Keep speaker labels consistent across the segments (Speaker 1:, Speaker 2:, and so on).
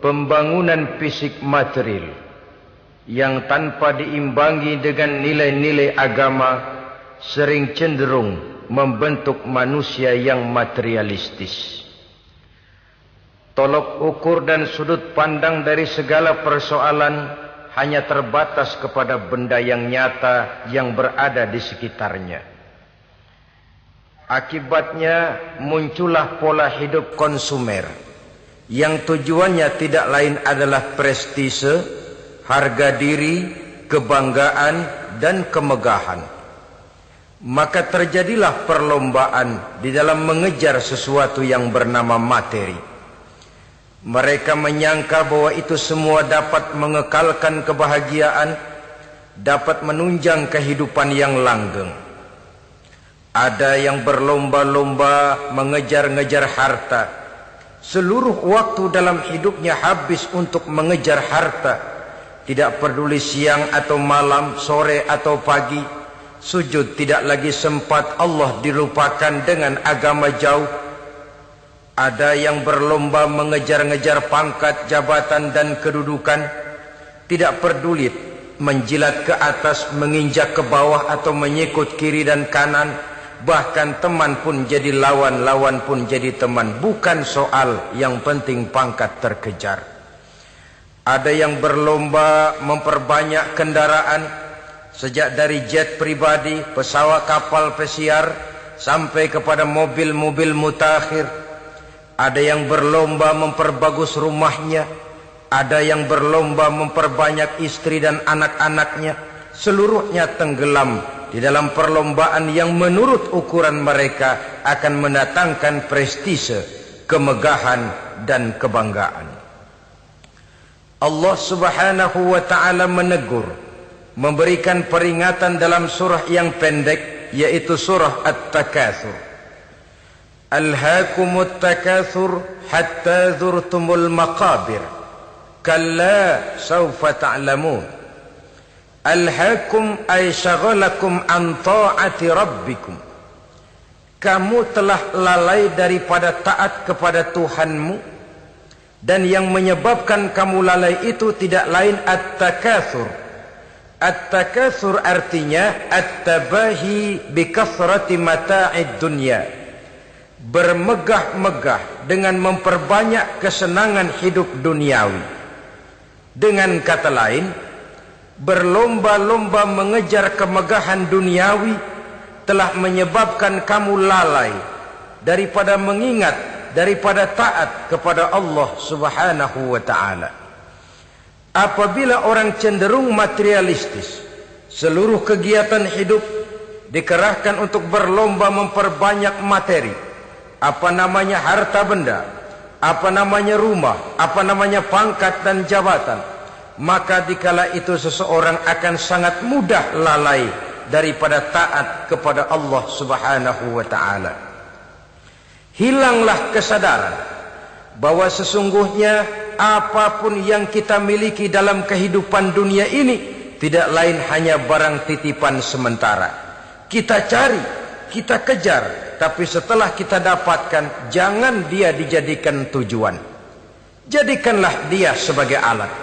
Speaker 1: pembangunan fisik material yang tanpa diimbangi dengan nilai-nilai agama sering cenderung membentuk manusia yang materialistis. Tolok ukur dan sudut pandang dari segala persoalan hanya terbatas kepada benda yang nyata yang berada di sekitarnya. Akibatnya muncullah pola hidup konsumer yang tujuannya tidak lain adalah prestise, harga diri, kebanggaan, dan kemegahan. Maka terjadilah perlombaan di dalam mengejar sesuatu yang bernama materi. Mereka menyangka bahwa itu semua dapat mengekalkan kebahagiaan, dapat menunjang kehidupan yang langgeng. Ada yang berlomba-lomba mengejar-ngejar harta. Seluruh waktu dalam hidupnya habis untuk mengejar harta. Tidak peduli siang atau malam, sore atau pagi. Sujud tidak lagi sempat, Allah dilupakan dengan agama jauh. Ada yang berlomba mengejar-ngejar pangkat, jabatan dan kedudukan. Tidak peduli menjilat ke atas, menginjak ke bawah atau menyikut kiri dan kanan. Bahkan teman pun jadi lawan, lawan pun jadi teman. Bukan soal, yang penting pangkat terkejar. Ada yang berlomba memperbanyak kendaraan, sejak dari jet pribadi, pesawat kapal pesiar, sampai kepada mobil-mobil mutakhir. Ada yang berlomba memperbagus rumahnya, ada yang berlomba memperbanyak istri dan anak-anaknya. Seluruhnya tenggelam di dalam perlombaan yang menurut ukuran mereka akan mendatangkan prestise, kemegahan, dan kebanggaan. Allah Subhanahu wa ta'ala menegur, memberikan peringatan dalam surah yang pendek, yaitu surah At-Takatsur. Alhaakumut takatsur hatta zurtumul maqabir kalla sawfa ta'lamun. Alhaakum ay syagalakum an ta'ati rabbikum. Kamu telah lalai daripada taat kepada Tuhanmu, dan yang menyebabkan kamu lalai itu tidak lain at-takatsur. At-takatsur artinya at-tabahi bi kathrati mata'id dunya. Bermegah-megah dengan memperbanyak kesenangan hidup duniawi. Dengan kata lain, berlomba-lomba mengejar kemegahan duniawi telah menyebabkan kamu lalai daripada mengingat, daripada taat kepada Allah Subhanahu wa ta'ala. Apabila orang cenderung materialistis, seluruh kegiatan hidup dikerahkan untuk berlomba memperbanyak materi. Apa namanya harta benda, apa namanya rumah, apa namanya pangkat dan jabatan. Maka dikala itu seseorang akan sangat mudah lalai daripada taat kepada Allah Subhanahu wa ta'ala. Hilanglah kesadaran bahwa sesungguhnya apapun yang kita miliki dalam kehidupan dunia ini tidak lain hanya barang titipan sementara. Kita cari, kita kejar, tapi setelah kita dapatkan, jangan dia dijadikan tujuan. Jadikanlah dia sebagai alat.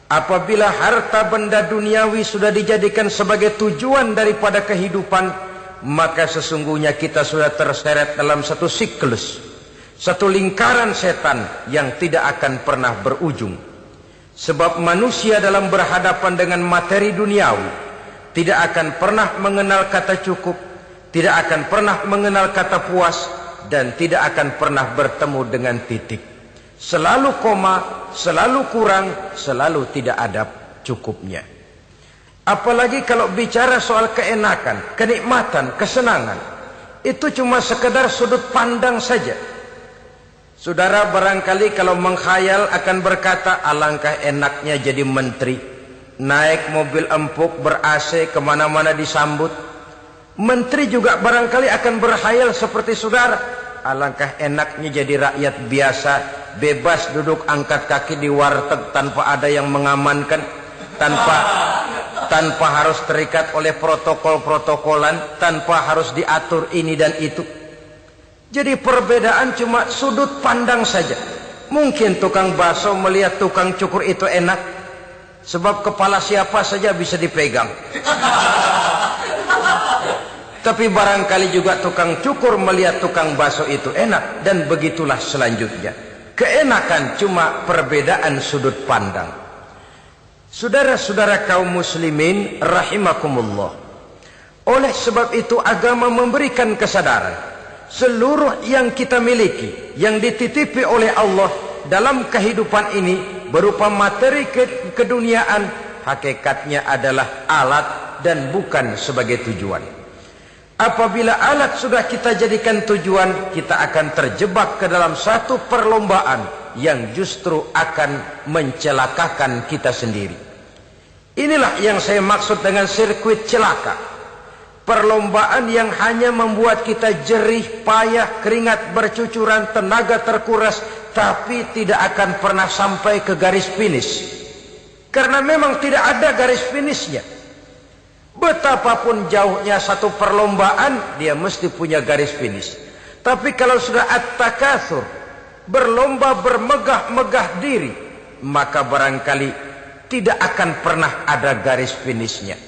Speaker 1: Apabila harta benda duniawi sudah dijadikan sebagai tujuan daripada kehidupan, maka sesungguhnya kita sudah terseret dalam satu siklus, satu lingkaran setan yang tidak akan pernah berujung. Sebab manusia dalam berhadapan dengan materi duniawi tidak akan pernah mengenal kata cukup, tidak akan pernah mengenal kata puas, dan tidak akan pernah bertemu dengan titik. Selalu koma, selalu kurang, selalu tidak ada cukupnya. Apalagi kalau bicara soal keenakan, kenikmatan, kesenangan, itu cuma sekedar sudut pandang saja. Saudara barangkali kalau menghayal akan berkata, alangkah enaknya jadi menteri, naik mobil empuk ber-AC kemana-mana disambut. Menteri juga barangkali akan berhayal seperti saudara, alangkah enaknya jadi rakyat biasa, bebas duduk angkat kaki di warteg tanpa ada yang mengamankan, tanpa harus terikat oleh protokol-protokolan, tanpa harus diatur ini dan itu. Jadi perbedaan cuma sudut pandang saja. Mungkin tukang bakso melihat tukang cukur itu enak, sebab kepala siapa saja bisa dipegang. Tapi barangkali juga tukang cukur melihat tukang bakso itu enak, dan begitulah selanjutnya. Keenakan cuma perbedaan sudut pandang. Saudara-saudara kaum muslimin rahimakumullah. Oleh sebab itu agama memberikan kesadaran seluruh yang kita miliki, yang dititipi oleh Allah dalam kehidupan ini berupa materi keduniaan, hakikatnya adalah alat dan bukan sebagai tujuan. Apabila alat sudah kita jadikan tujuan, kita akan terjebak ke dalam satu perlombaan yang justru akan mencelakakan kita sendiri. Inilah yang saya maksud dengan sirkuit celaka. Perlombaan yang hanya membuat kita jerih, payah, keringat bercucuran, tenaga terkuras, tapi tidak akan pernah sampai ke garis finish. Karena memang tidak ada garis finishnya. Betapapun jauhnya satu perlombaan, dia mesti punya garis finish. Tapi kalau sudah at-takatsur, berlomba bermegah-megah diri, maka barangkali tidak akan pernah ada garis finishnya.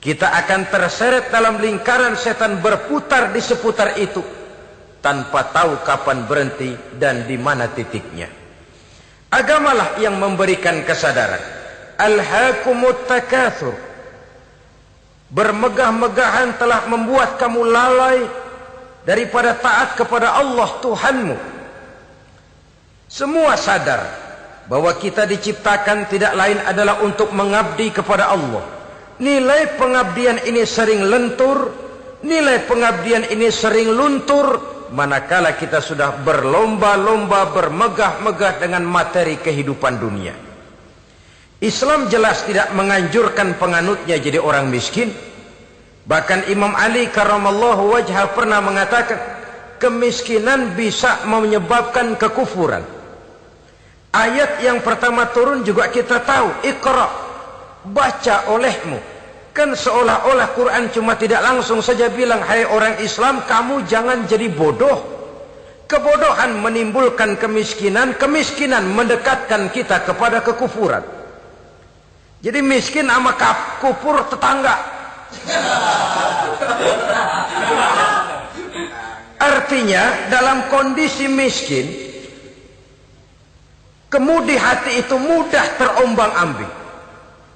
Speaker 1: Kita akan terseret dalam lingkaran setan, berputar di seputar itu tanpa tahu kapan berhenti dan di mana titiknya. Agamalah yang memberikan kesadaran. Alhaakumut takatsur. Bermegah-megahan telah membuat kamu lalai daripada taat kepada Allah Tuhanmu. Semua sadar bahwa kita diciptakan tidak lain adalah untuk mengabdi kepada Allah. Nilai pengabdian ini sering lentur, nilai pengabdian ini sering luntur, manakala kita sudah berlomba-lomba bermegah-megah dengan materi kehidupan dunia. Islam jelas tidak menganjurkan penganutnya jadi orang miskin. Bahkan Imam Ali karramallahu wajhah pernah mengatakan, kemiskinan bisa menyebabkan kekufuran. Ayat yang pertama turun juga kita tahu, Iqra, baca olehmu. Kan seolah-olah Quran cuma tidak langsung saja bilang, hai orang Islam, kamu jangan jadi bodoh. Kebodohan menimbulkan kemiskinan, kemiskinan mendekatkan kita kepada kekufuran. Jadi miskin sama kufur tetangga. Artinya dalam kondisi miskin, kemudi hati itu mudah terombang-ambing.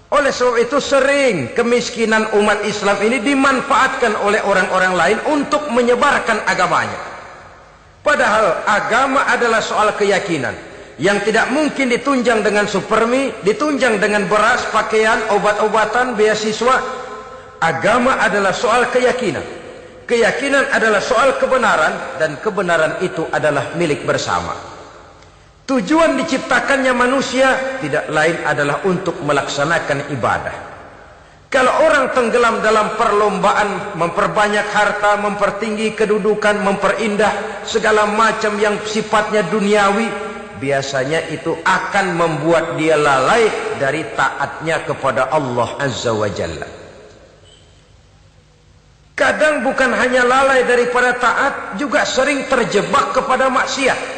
Speaker 1: Oleh sebab itu sering kemiskinan umat Islam ini dimanfaatkan oleh orang-orang lain untuk menyebarkan agamanya. Padahal agama adalah soal keyakinan yang tidak mungkin ditunjang dengan supermi, ditunjang dengan beras, pakaian, obat-obatan, beasiswa. Agama adalah soal keyakinan. Keyakinan adalah soal kebenaran, dan kebenaran itu adalah milik bersama. Tujuan diciptakannya manusia tidak lain adalah untuk melaksanakan ibadah. Kalau orang tenggelam dalam perlombaan memperbanyak harta, mempertinggi kedudukan, memperindah segala macam yang sifatnya duniawi, biasanya itu akan membuat dia lalai dari taatnya kepada Allah Azza wa Jalla. Kadang bukan hanya lalai daripada taat, juga sering terjebak kepada maksiat.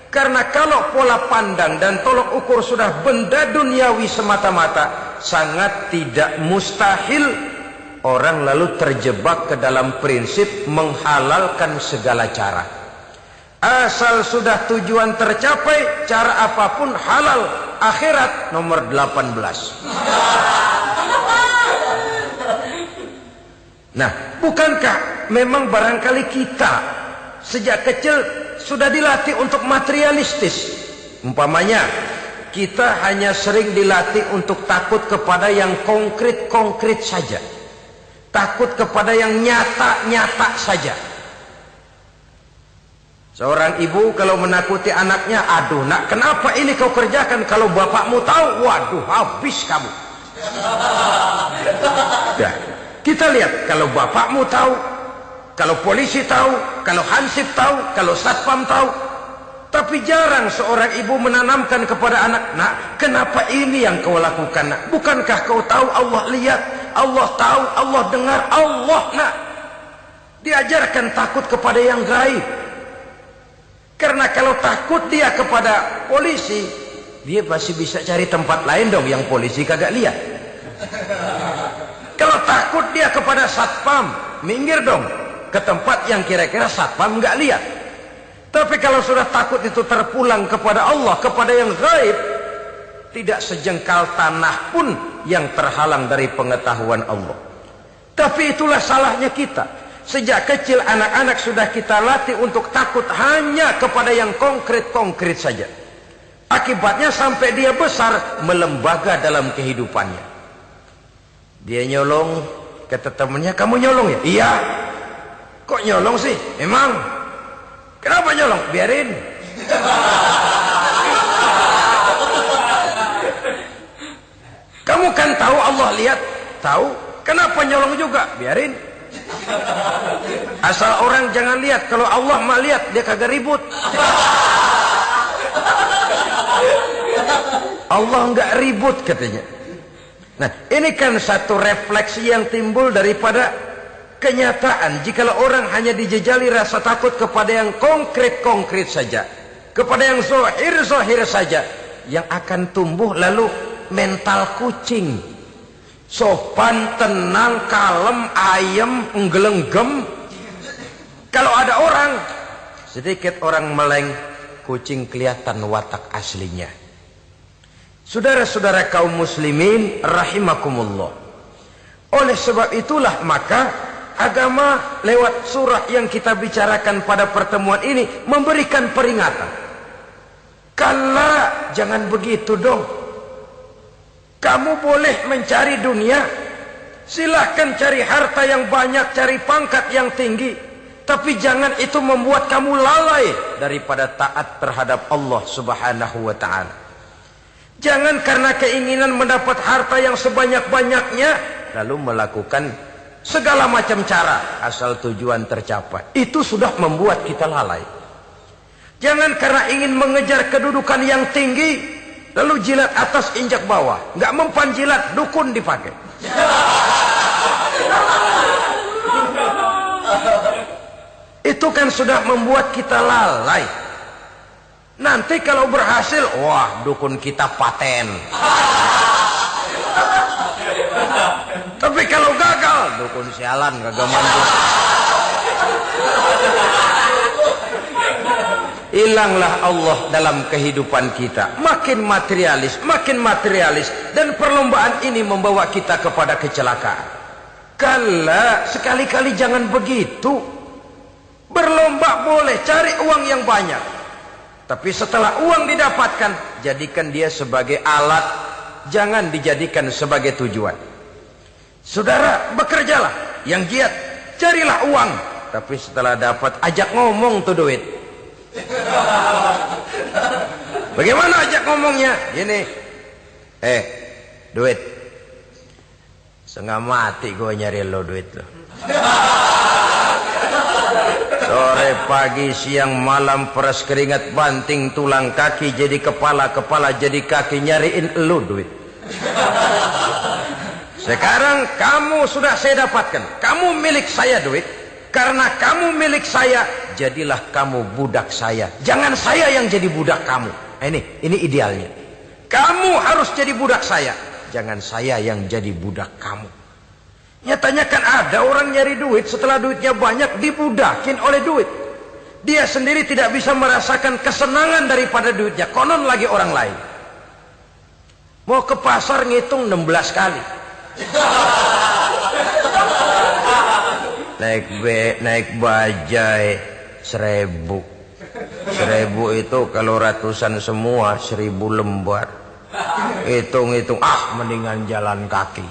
Speaker 1: Karena kalau pola pandang dan tolok ukur sudah benda duniawi semata-mata, sangat tidak mustahil orang lalu terjebak ke dalam prinsip menghalalkan segala cara. Asal sudah tujuan tercapai, cara apapun halal. Akhirat nomor 18. Nah, bukankah memang barangkali kita sejak kecil sudah dilatih untuk materialistis? Umpamanya kita hanya sering dilatih untuk takut kepada yang konkret-konkret saja, takut kepada yang nyata-nyata saja. Seorang ibu kalau menakuti anaknya, aduh nak, kenapa ini kau kerjakan? Kalau bapakmu tahu, waduh, habis kamu. Ya, kita lihat, kalau bapakmu tahu, kalau polisi tahu, kalau hansip tahu, kalau satpam tahu. Tapi jarang seorang ibu menanamkan kepada anak, nak, kenapa ini yang kau lakukan, nak? Bukankah kau tahu Allah lihat, Allah tahu, Allah dengar, Allah, nak. Diajarkan takut kepada yang gaib. Karena kalau takut dia kepada polisi, dia pasti bisa cari tempat lain dong yang polisi kagak lihat. Kalau takut dia kepada satpam, minggir dong ke tempat yang kira-kira satpam nggak lihat. Tapi kalau sudah takut itu terpulang kepada Allah, kepada yang gaib, tidak sejengkal tanah pun yang terhalang dari pengetahuan Allah. Tapi itulah salahnya kita. Sejak kecil anak-anak sudah kita latih untuk takut hanya kepada yang konkret-konkret saja. Akibatnya sampai dia besar melembaga dalam kehidupannya. Dia nyolong, kata temannya, kamu nyolong ya? Iya. Kok nyolong sih? Emang. Kenapa nyolong? Biarin. Kamu kan tahu Allah lihat? Tahu. Kenapa nyolong juga? Biarin. Asal orang jangan lihat. Kalau Allah mah lihat, dia kagak ribut. Allah enggak ribut katanya. Nah, ini kan satu refleksi yang timbul daripada kenyataan. Jikalau orang hanya dijejali rasa takut kepada yang konkret-konkret saja, kepada yang zahir-zahir saja, yang akan tumbuh lalu mental kucing. Sopan, tenang, kalem, ayem, nggelenggem. Kalau ada orang, sedikit orang meleng, kucing kelihatan watak aslinya. Saudara-saudara kaum muslimin rahimakumullah. Oleh sebab itulah maka agama lewat surah yang kita bicarakan pada pertemuan ini memberikan peringatan. Kala, jangan begitu dong. Kamu boleh mencari dunia, silahkan cari harta yang banyak, cari pangkat yang tinggi, tapi jangan itu membuat kamu lalai daripada taat terhadap Allah Subhanahu wa ta'ala. Jangan karena keinginan mendapat harta yang sebanyak-banyaknya lalu melakukan segala macam cara asal tujuan tercapai. Itu sudah membuat kita lalai. Jangan karena ingin mengejar kedudukan yang tinggi lalu jilat atas injak bawah, nggak mempan jilat, dukun dipakai. Itu kan sudah membuat kita lalai. Nanti kalau berhasil, wah dukun kita paten. Tapi kalau gagal, dukun sialan kagak mampu. Hilanglah Allah dalam kehidupan kita. Makin materialis, dan perlombaan ini membawa kita kepada kecelakaan. Kala, sekali-kali jangan begitu. Berlomba boleh, cari uang yang banyak. Tapi setelah uang didapatkan, jadikan dia sebagai alat, jangan dijadikan sebagai tujuan. Saudara, bekerjalah, yang giat, carilah uang. Tapi setelah dapat, ajak ngomong tuh duit. Bagaimana ajak ngomongnya? Gini, duit, setengah mati gue nyari lo duit lo. Sore, pagi, siang, malam, peras keringat, banting tulang kaki jadi kepala, kepala jadi kaki, nyariin lo duit. Sekarang kamu sudah saya dapatkan, kamu milik saya duit. Karena kamu milik saya, jadilah kamu budak saya. Jangan saya yang jadi budak kamu. Ini idealnya. Kamu harus jadi budak saya, jangan saya yang jadi budak kamu. Nyatanya kan ada orang nyari duit, setelah duitnya banyak dibudakin oleh duit. Dia sendiri tidak bisa merasakan kesenangan daripada duitnya, konon lagi orang lain. Mau ke pasar ngitung 16 kali. Naik bajai 1000. 1000 itu kalau ratusan semua 1000 lembar. Hitung-hitung, mendingan jalan kaki.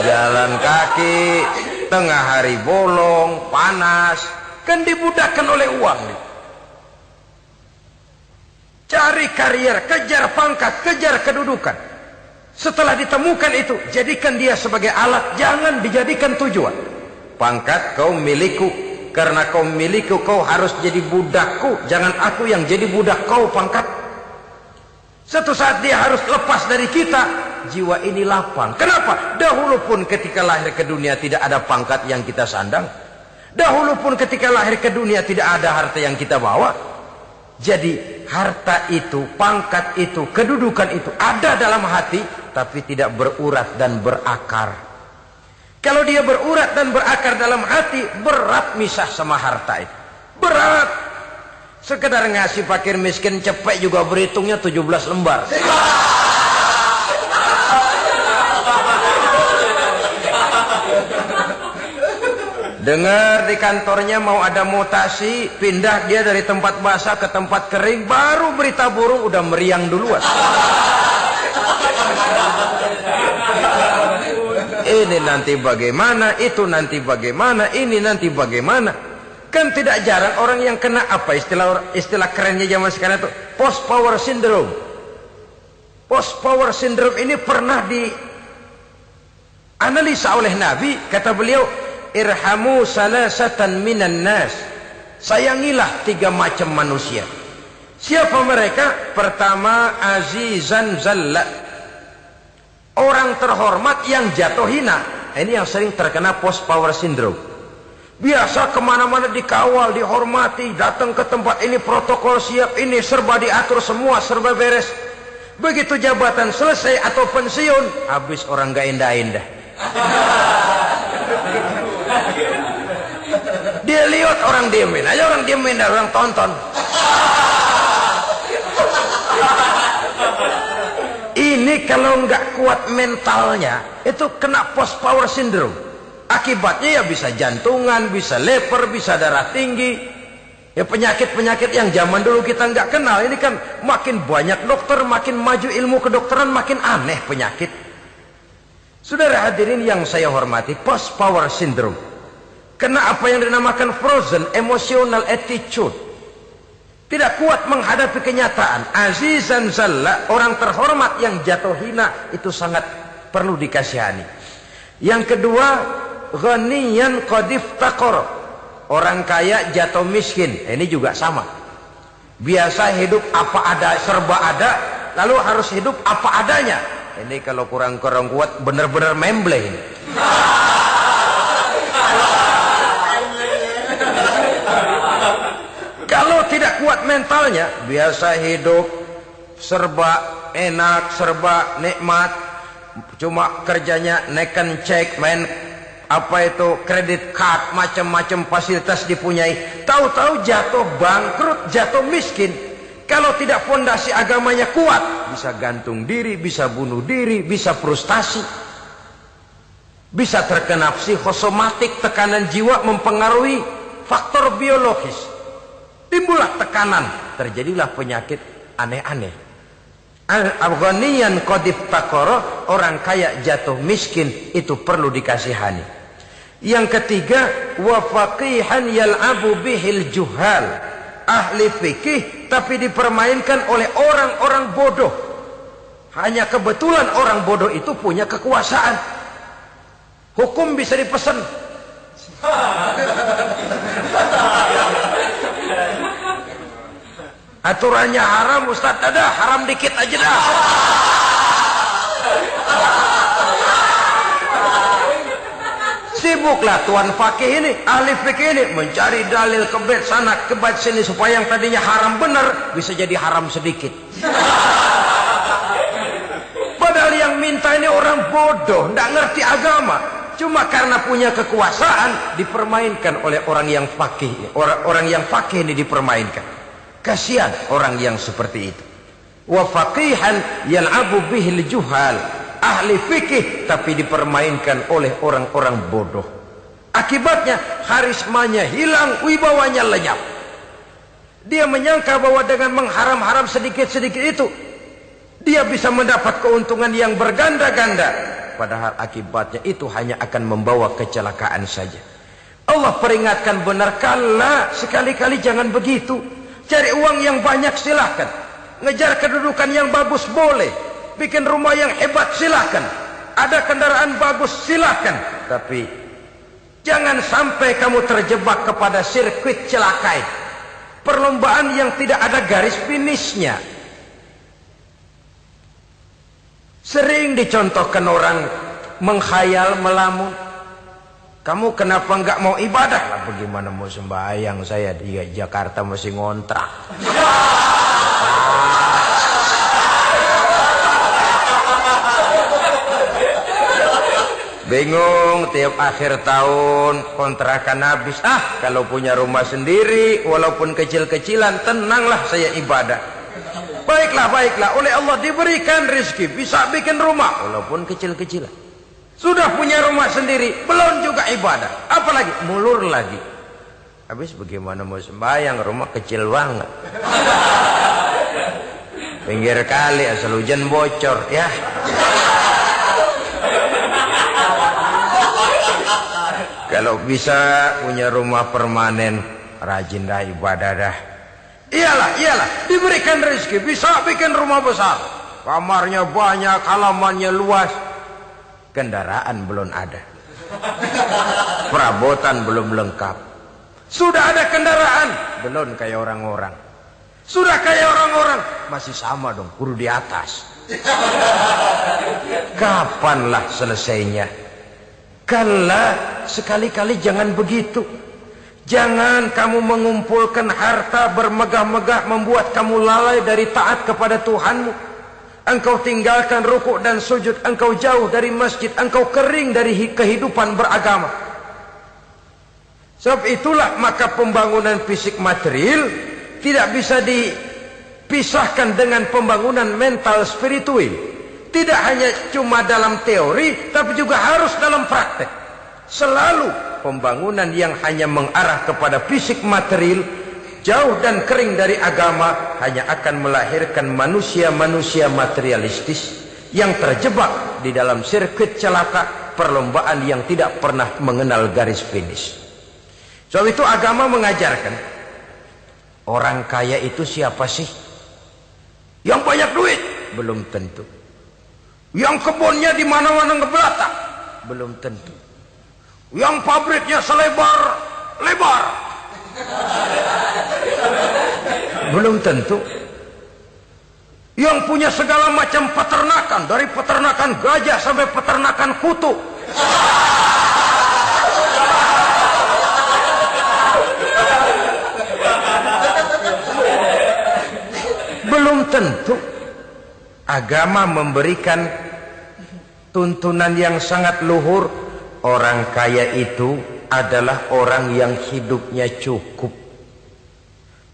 Speaker 1: Jalan kaki, tengah hari bolong, panas, kan dibudakkan oleh uang. Cari karier, kejar pangkat, kejar kedudukan. Setelah ditemukan itu, jadikan dia sebagai alat, jangan dijadikan tujuan. Pangkat kau milikku, karena kau milikku kau harus jadi budakku, jangan aku yang jadi budak kau pangkat. Suatu saat dia harus lepas dari kita, jiwa ini lapang. Kenapa? Dahulu pun ketika lahir ke dunia tidak ada pangkat yang kita sandang. Dahulu pun ketika lahir ke dunia tidak ada harta yang kita bawa. Jadi harta itu, pangkat itu, kedudukan itu ada dalam hati, tapi tidak berurat dan berakar. Kalau dia berurat dan berakar dalam hati, berat misah sama harta itu. Berat. Sekedar ngasih fakir miskin cepet juga berhitungnya 17 lembar. Dengar di kantornya mau ada mutasi, pindah dia dari tempat basah ke tempat kering, baru berita burung udah meriang duluan. Ini nanti bagaimana, itu nanti bagaimana, ini nanti bagaimana. Kan tidak jarang orang yang kena apa istilah kerennya zaman sekarang itu post power syndrome. Post power syndrome ini pernah dianalisa oleh Nabi, kata beliau, irhamu salasatan minan nas. Sayangilah 3 macam manusia. Siapa mereka? Pertama, azizan zalla, orang terhormat yang jatuh hina. Ini yang sering terkena post power syndrome. Biasa kemana-mana dikawal, dihormati, datang ke tempat ini protokol siap, ini serba diatur semua, serba beres. Begitu jabatan selesai atau pensiun, habis orang gak indah-indah. Dia lihat orang diemin aja, orang diemin dan orang tonton. Ini kalau nggak kuat mentalnya, itu kena post power syndrome. Akibatnya ya bisa jantungan, bisa leper, bisa darah tinggi. Ya penyakit-penyakit yang zaman dulu kita nggak kenal. Ini kan makin banyak dokter, makin maju ilmu kedokteran, makin aneh penyakit. Saudara hadirin yang saya hormati, post power syndrome kena apa yang dinamakan frozen emotional attitude. Tidak kuat menghadapi kenyataan. Azizan zalla, orang terhormat yang jatuh hina, itu sangat perlu dikasihani. Yang kedua, ghaniyan qad iftaqar, orang kaya jatuh miskin. Ini juga sama. Biasa hidup apa ada, serba ada, lalu harus hidup apa adanya. Ini kalau kurang-kurang kuat benar-benar memble ini. Kalau tidak kuat mentalnya, biasa hidup serba enak, serba nikmat, cuma kerjanya neken cek, main apa itu kredit card, macam-macam fasilitas dipunyai. Tahu-tahu jatuh bangkrut, jatuh miskin. Kalau tidak fondasi agamanya kuat, bisa gantung diri, bisa bunuh diri, bisa frustasi, bisa terkena psikosomatik, tekanan jiwa mempengaruhi faktor biologis. Timbullah tekanan, terjadilah penyakit aneh-aneh. Al-ghaniyan qad iftaqara, orang kaya jatuh miskin, itu perlu dikasihani. Yang ketiga, wa faqihan yal'abu bihil juhal, ahli fikih tapi dipermainkan oleh orang-orang bodoh. Hanya kebetulan orang bodoh itu punya kekuasaan. Hukum bisa dipesan. Aturannya haram, Ustaz, ada haram dikit aja dah. Sibuklah tuan fakih ini, ahli fikih ini mencari dalil kebet sana kebet sini supaya yang tadinya haram benar bisa jadi haram sedikit. Padahal yang minta ini orang bodoh, tidak ngerti agama. Cuma karena punya kekuasaan dipermainkan oleh orang yang fakih. Orang yang fakih ini dipermainkan. Kasihan orang yang seperti itu. Wa faqihan yal'abu bihil juhal, ahli fikih tapi dipermainkan oleh orang-orang bodoh. Akibatnya karismanya hilang, wibawanya lenyap. Dia menyangka bahwa dengan mengharam-haram sedikit-sedikit itu dia bisa mendapat keuntungan yang berganda-ganda, padahal akibatnya itu hanya akan membawa kecelakaan saja. Allah peringatkan benar, kala sekali-kali jangan begitu. Cari uang yang banyak silahkan, ngejar kedudukan yang bagus boleh, bikin rumah yang hebat silahkan, ada kendaraan bagus silahkan, tapi jangan sampai kamu terjebak kepada sirkuit celakai, perlombaan yang tidak ada garis finishnya. Sering dicontohkan orang menghayal melamun, Kamu kenapa nggak mau ibadah? Lah bagaimana mau sembahyang, saya di Jakarta masih ngontrak. Bingung, tiap akhir tahun kontrakan habis. Kalau punya rumah sendiri walaupun kecil-kecilan, tenanglah saya ibadah. Baiklah, oleh Allah diberikan rezeki, bisa bikin rumah walaupun kecil-kecilan. Sudah punya rumah sendiri, belum juga ibadah, apalagi mulur lagi. Habis bagaimana mau sembahyang, rumah kecil banget. Pinggir kali, asal hujan bocor ya. Kalau bisa punya rumah permanen, rajin dah ibadah dah. Iyalah, diberikan rezeki, bisa bikin rumah besar. Kamarnya banyak, halamannya luas. Kendaraan belum ada. Perabotan belum lengkap. Sudah ada kendaraan, belum kayak orang-orang. Sudah kayak orang-orang, masih sama dong, kudu di atas. Kapanlah selesainya? Kala, sekali-kali jangan begitu. Jangan kamu mengumpulkan harta bermegah-megah membuat kamu lalai dari taat kepada Tuhanmu. Engkau tinggalkan rukuk dan sujud, engkau jauh dari masjid, engkau kering dari kehidupan beragama. Sebab itulah maka pembangunan fisik material tidak bisa dipisahkan dengan pembangunan mental spiritual. Tidak hanya cuma dalam teori, tapi juga harus dalam praktek. Selalu pembangunan yang hanya mengarah kepada fisik material, jauh dan kering dari agama, hanya akan melahirkan manusia-manusia materialistis yang terjebak di dalam sirkuit celaka perlombaan yang tidak pernah mengenal garis finish. Sebab itu agama mengajarkan, orang kaya itu siapa sih? Yang banyak duit? Belum tentu. Yang kebunnya di mana-mana ngebelata? Belum tentu. Yang pabriknya selebar-lebar? Belum tentu. Yang punya segala macam peternakan, dari peternakan gajah sampai peternakan kutu. Belum tentu. Agama memberikan tuntunan yang sangat luhur. Orang kaya itu adalah orang yang hidupnya cukup.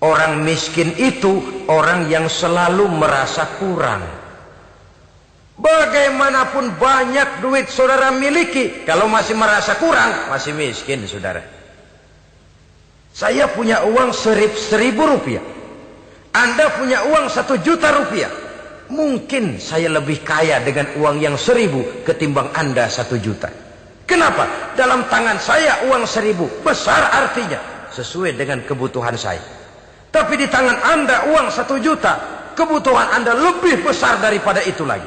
Speaker 1: Orang miskin itu orang yang selalu merasa kurang. Bagaimanapun banyak duit saudara miliki, kalau masih merasa kurang, masih miskin saudara. Saya punya uang 1.000 rupiah, Anda punya uang 1 juta rupiah. Mungkin saya lebih kaya dengan uang yang 1.000 ketimbang Anda 1 juta. Kenapa? Dalam tangan saya uang 1.000 besar, artinya sesuai dengan kebutuhan saya. Tapi di tangan Anda uang 1 juta, kebutuhan Anda lebih besar daripada itu lagi.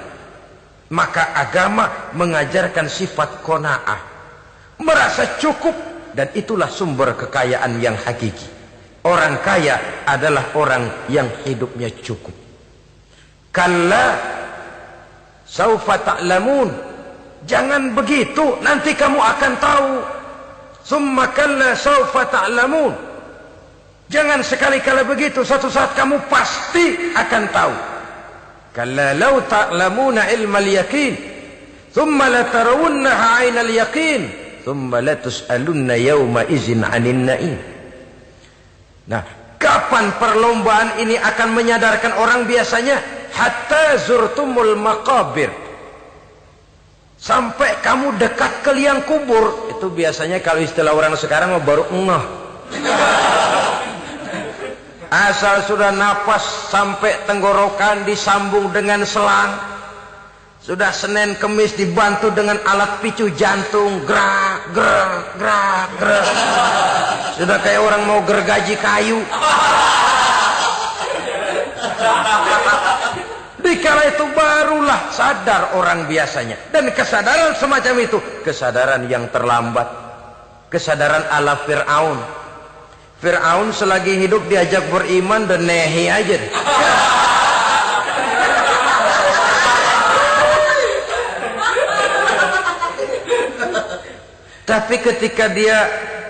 Speaker 1: Maka agama mengajarkan sifat qanaah, merasa cukup, dan itulah sumber kekayaan yang hakiki. Orang kaya adalah orang yang hidupnya cukup. Kalla saufa ta'lamun, jangan begitu, nanti kamu akan tahu. Summa kalla saufa ta'lamun, jangan sekali-kali begitu, suatu saat kamu pasti akan tahu. Kalla law ta'lamuna ilmal yaqin, thumma latarawunnaha 'ainal yaqin, thumma latus'alunna yawma idzin 'anin na'im. Nah, kapan perlombaan ini akan menyadarkan orang biasanya? Hatta zurtumul maqabir, sampai kamu dekat ke liang kubur. Itu biasanya kalau istilah orang sekarang baru ngeh. Asal sudah napas sampai tenggorokan disambung dengan selang, sudah Senin Kemis dibantu dengan alat picu jantung, gerak gerak gerak gerak, sudah kayak orang mau gergaji kayu. Dikala itu barulah sadar orang biasanya. Dan kesadaran semacam itu, kesadaran yang terlambat, kesadaran ala Fir'aun. Fir'aun selagi hidup diajak beriman dan nehi aja. Tapi ketika dia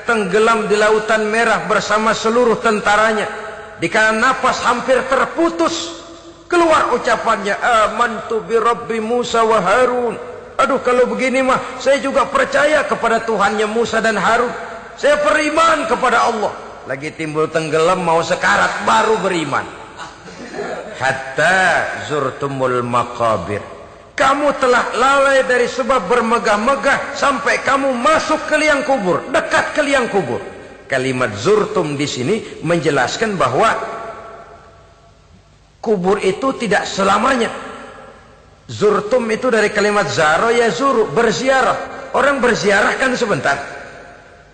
Speaker 1: tenggelam di lautan merah bersama seluruh tentaranya, dikala napas hampir terputus, keluar ucapannya, amantu bi Rabbi Musa wa Harun. Aduh, kalau begini mah saya juga percaya kepada Tuhannya Musa dan Harun. Saya beriman kepada Allah. Lagi timbul tenggelam mau sekarat baru beriman. Hatta zurtumul maqabir. Kamu telah lalai dari sebab bermegah-megah sampai kamu masuk ke liang kubur, dekat ke liang kubur. Kalimat zurtum di sini menjelaskan bahwa kubur itu tidak selamanya. Zurtum itu dari kalimat zaro ya zuru, berziarah. Orang berziarah kan sebentar.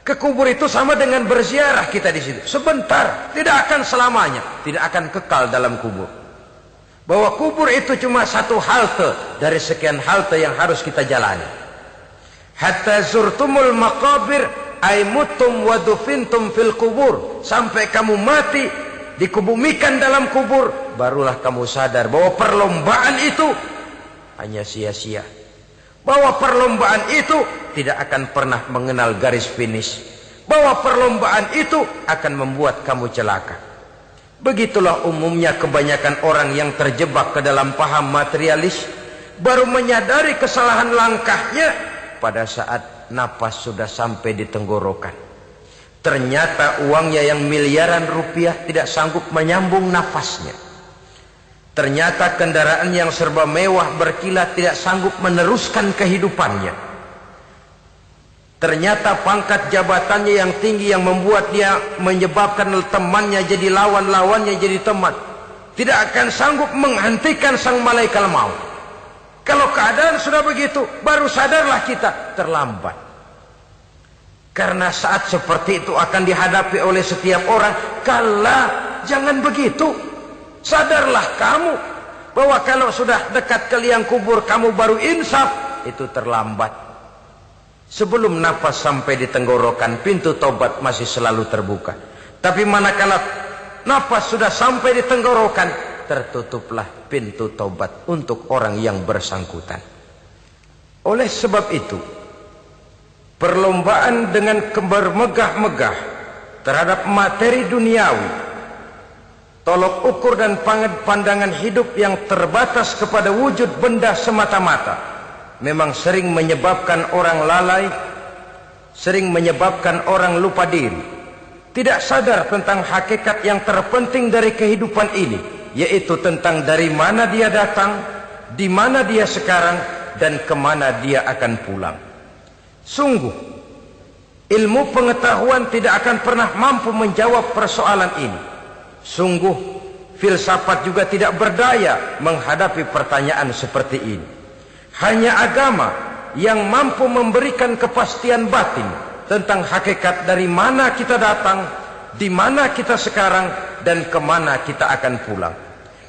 Speaker 1: Ke kubur itu sama dengan berziarah kita di situ. Sebentar, tidak akan selamanya, tidak akan kekal dalam kubur. Bahwa kubur itu cuma satu halte dari sekian halte yang harus kita jalani. Hatta zurtumul maqabir ay mutum wa dufintum fil kubur. Sampai kamu mati, dikubumikan dalam kubur, barulah kamu sadar bahwa perlombaan itu hanya sia-sia. Bahwa perlombaan itu tidak akan pernah mengenal garis finish. Bahwa perlombaan itu akan membuat kamu celaka. Begitulah umumnya kebanyakan orang yang terjebak ke dalam paham materialis, baru menyadari kesalahan langkahnya pada saat napas sudah sampai di tenggorokan. Ternyata uangnya yang miliaran rupiah tidak sanggup menyambung nafasnya. Ternyata kendaraan yang serba mewah berkilat tidak sanggup meneruskan kehidupannya. Ternyata pangkat jabatannya yang tinggi yang membuat dia menyebabkan temannya jadi lawan, lawannya jadi teman, tidak akan sanggup menghentikan sang malaikat maut. Kalau keadaan sudah begitu, baru sadarlah kita terlambat. Karena saat seperti itu akan dihadapi oleh setiap orang. Kala, jangan begitu. Sadarlah kamu bahwa kalau sudah dekat ke liang kubur kamu baru insaf, itu terlambat. Sebelum nafas sampai di tenggorokan, pintu taubat masih selalu terbuka. Tapi manakala nafas sudah sampai di tenggorokan, tertutuplah pintu taubat untuk orang yang bersangkutan. Oleh sebab itu, perlombaan dengan bermegah-megah terhadap materi duniawi, tolok ukur dan pandangan hidup yang terbatas kepada wujud benda semata-mata, memang sering menyebabkan orang lalai, sering menyebabkan orang lupa diri, tidak sadar tentang hakikat yang terpenting dari kehidupan ini, yaitu tentang dari mana dia datang, di mana dia sekarang, dan kemana dia akan pulang. Sungguh, ilmu pengetahuan tidak akan pernah mampu menjawab persoalan ini. Sungguh, filsafat juga tidak berdaya menghadapi pertanyaan seperti ini. Hanya agama yang mampu memberikan kepastian batin tentang hakikat dari mana kita datang, di mana kita sekarang, dan kemana kita akan pulang.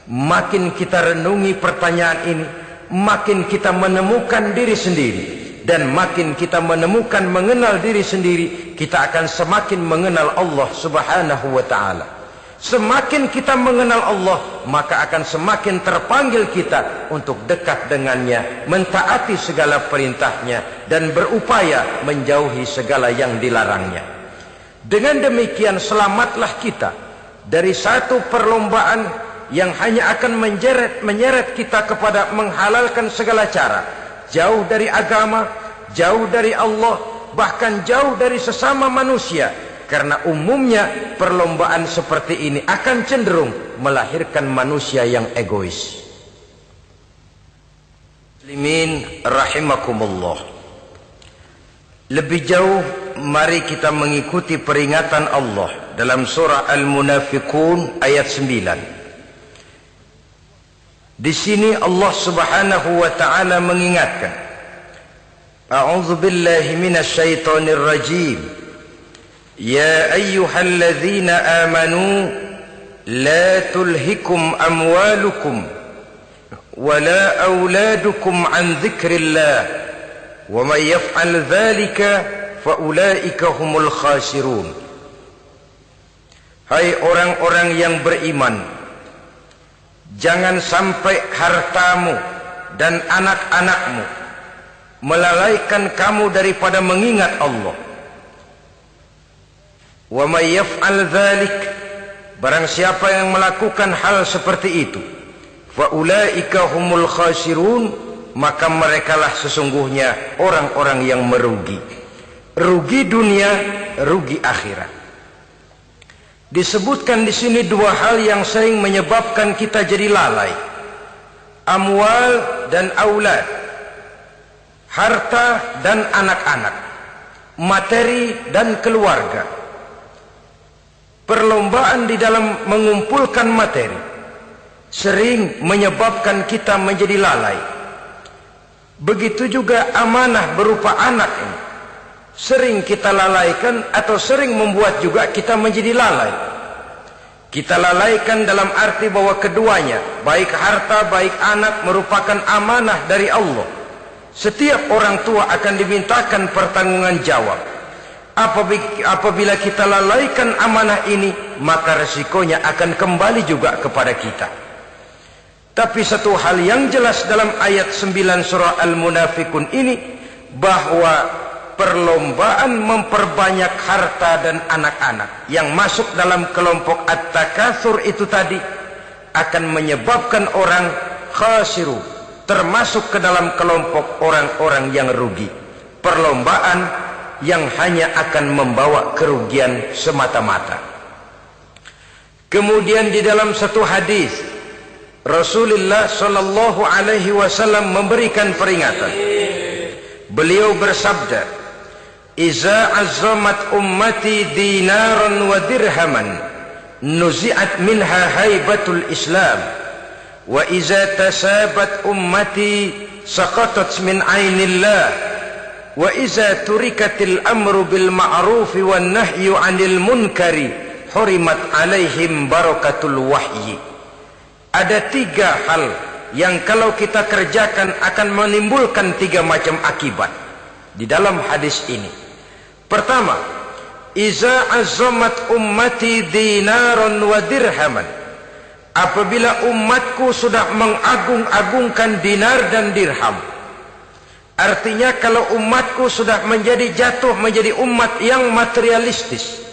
Speaker 1: Makin kita renungi pertanyaan ini, makin kita menemukan diri sendiri. Dan makin kita menemukan mengenal diri sendiri, kita akan semakin mengenal Allah Subhanahu wa ta'ala. Semakin kita mengenal Allah, maka akan semakin terpanggil kita untuk dekat dengannya, mentaati segala perintahnya, dan berupaya menjauhi segala yang dilarangnya. Dengan demikian selamatlah kita dari satu perlombaan yang hanya akan menyeret kita kepada menghalalkan segala cara, jauh dari agama, jauh dari Allah, bahkan jauh dari sesama manusia. Karena umumnya perlombaan seperti ini akan cenderung melahirkan manusia yang egois. Muslimin rahimakumullah. Lebih jauh, mari kita mengikuti peringatan Allah dalam surah Al-Munafiqun ayat 9. Di sini Allah Subhanahu wa taala mengingatkan, A'udzu billahi minasy syaithanir rajim. Ya ayyuhalladzina amanu la tulhikum amwalukum wala auladukum an dzikrillah wa may yaf'al dzalika fa ulaika humul khasirun. Hai orang-orang yang beriman, jangan sampai hartamu dan anak-anakmu melalaikan kamu daripada mengingat Allah. Wa may yaf'al dzalik, barang siapa yang melakukan hal seperti itu, fa ulaika humul khasirun, maka merekalah sesungguhnya orang-orang yang merugi. Rugi dunia, rugi akhirat. Disebutkan di sini dua hal yang sering menyebabkan kita jadi lalai. Amwal dan aulad, harta dan anak-anak, materi dan keluarga. Perlombaan di dalam mengumpulkan materi sering menyebabkan kita menjadi lalai. Begitu juga amanah berupa anak ini sering kita lalaikan atau sering membuat juga kita menjadi lalai. Kita lalaikan dalam arti bahwa keduanya, baik harta baik anak, merupakan amanah dari Allah. Setiap orang tua akan dimintakan pertanggungan jawab. Apabila kita lalaikan amanah ini, maka resikonya akan kembali juga kepada kita. Tapi satu hal yang jelas dalam ayat 9 surah Al-Munafikun ini, bahwa perlombaan memperbanyak harta dan anak-anak yang masuk dalam kelompok at-takatsur itu tadi akan menyebabkan orang khasiru, termasuk ke dalam kelompok orang-orang yang rugi. Perlombaan yang hanya akan membawa kerugian semata-mata. Kemudian di dalam satu hadis Rasulullah sallallahu alaihi wasallam memberikan peringatan. Beliau bersabda, "Iza azzamat ummati dinaran wa dirhaman, nuzi'at minha haibatul Islam, wa iza tasabat ummati saqatat min ainillah, wa iza turikatil amru bil ma'rufi wan nahyu 'anil munkari, hurimat 'alaihim barakatul wahyi." Ada tiga hal yang kalau kita kerjakan akan menimbulkan tiga macam akibat di dalam hadis ini. Pertama, iza azzamat ummati dinaran wa dirhaman, apabila umatku sudah mengagung-agungkan dinar dan dirham. Artinya kalau umatku sudah jatuh menjadi umat yang materialistis,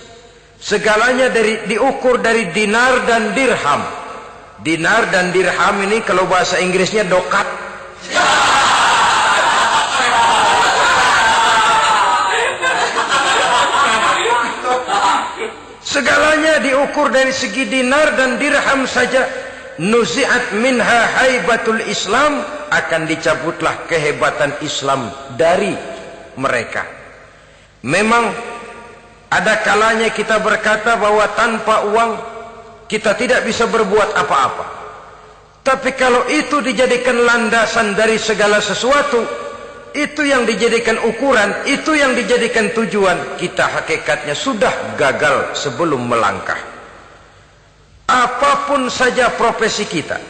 Speaker 1: segalanya diukur dari dinar dan dirham. Dinar dan dirham ini kalau bahasa Inggrisnya dokat. Segalanya diukur dari segi dinar dan dirham saja. Nuzi'at minha haibatul Islam, akan dicabutlah kehebatan Islam dari mereka. Memang ada kalanya kita berkata bahwa tanpa uang kita tidak bisa berbuat apa-apa. Tapi kalau itu dijadikan landasan dari segala sesuatu, itu yang dijadikan ukuran, itu yang dijadikan tujuan, kita hakikatnya sudah gagal sebelum melangkah. Apapun saja profesi kita,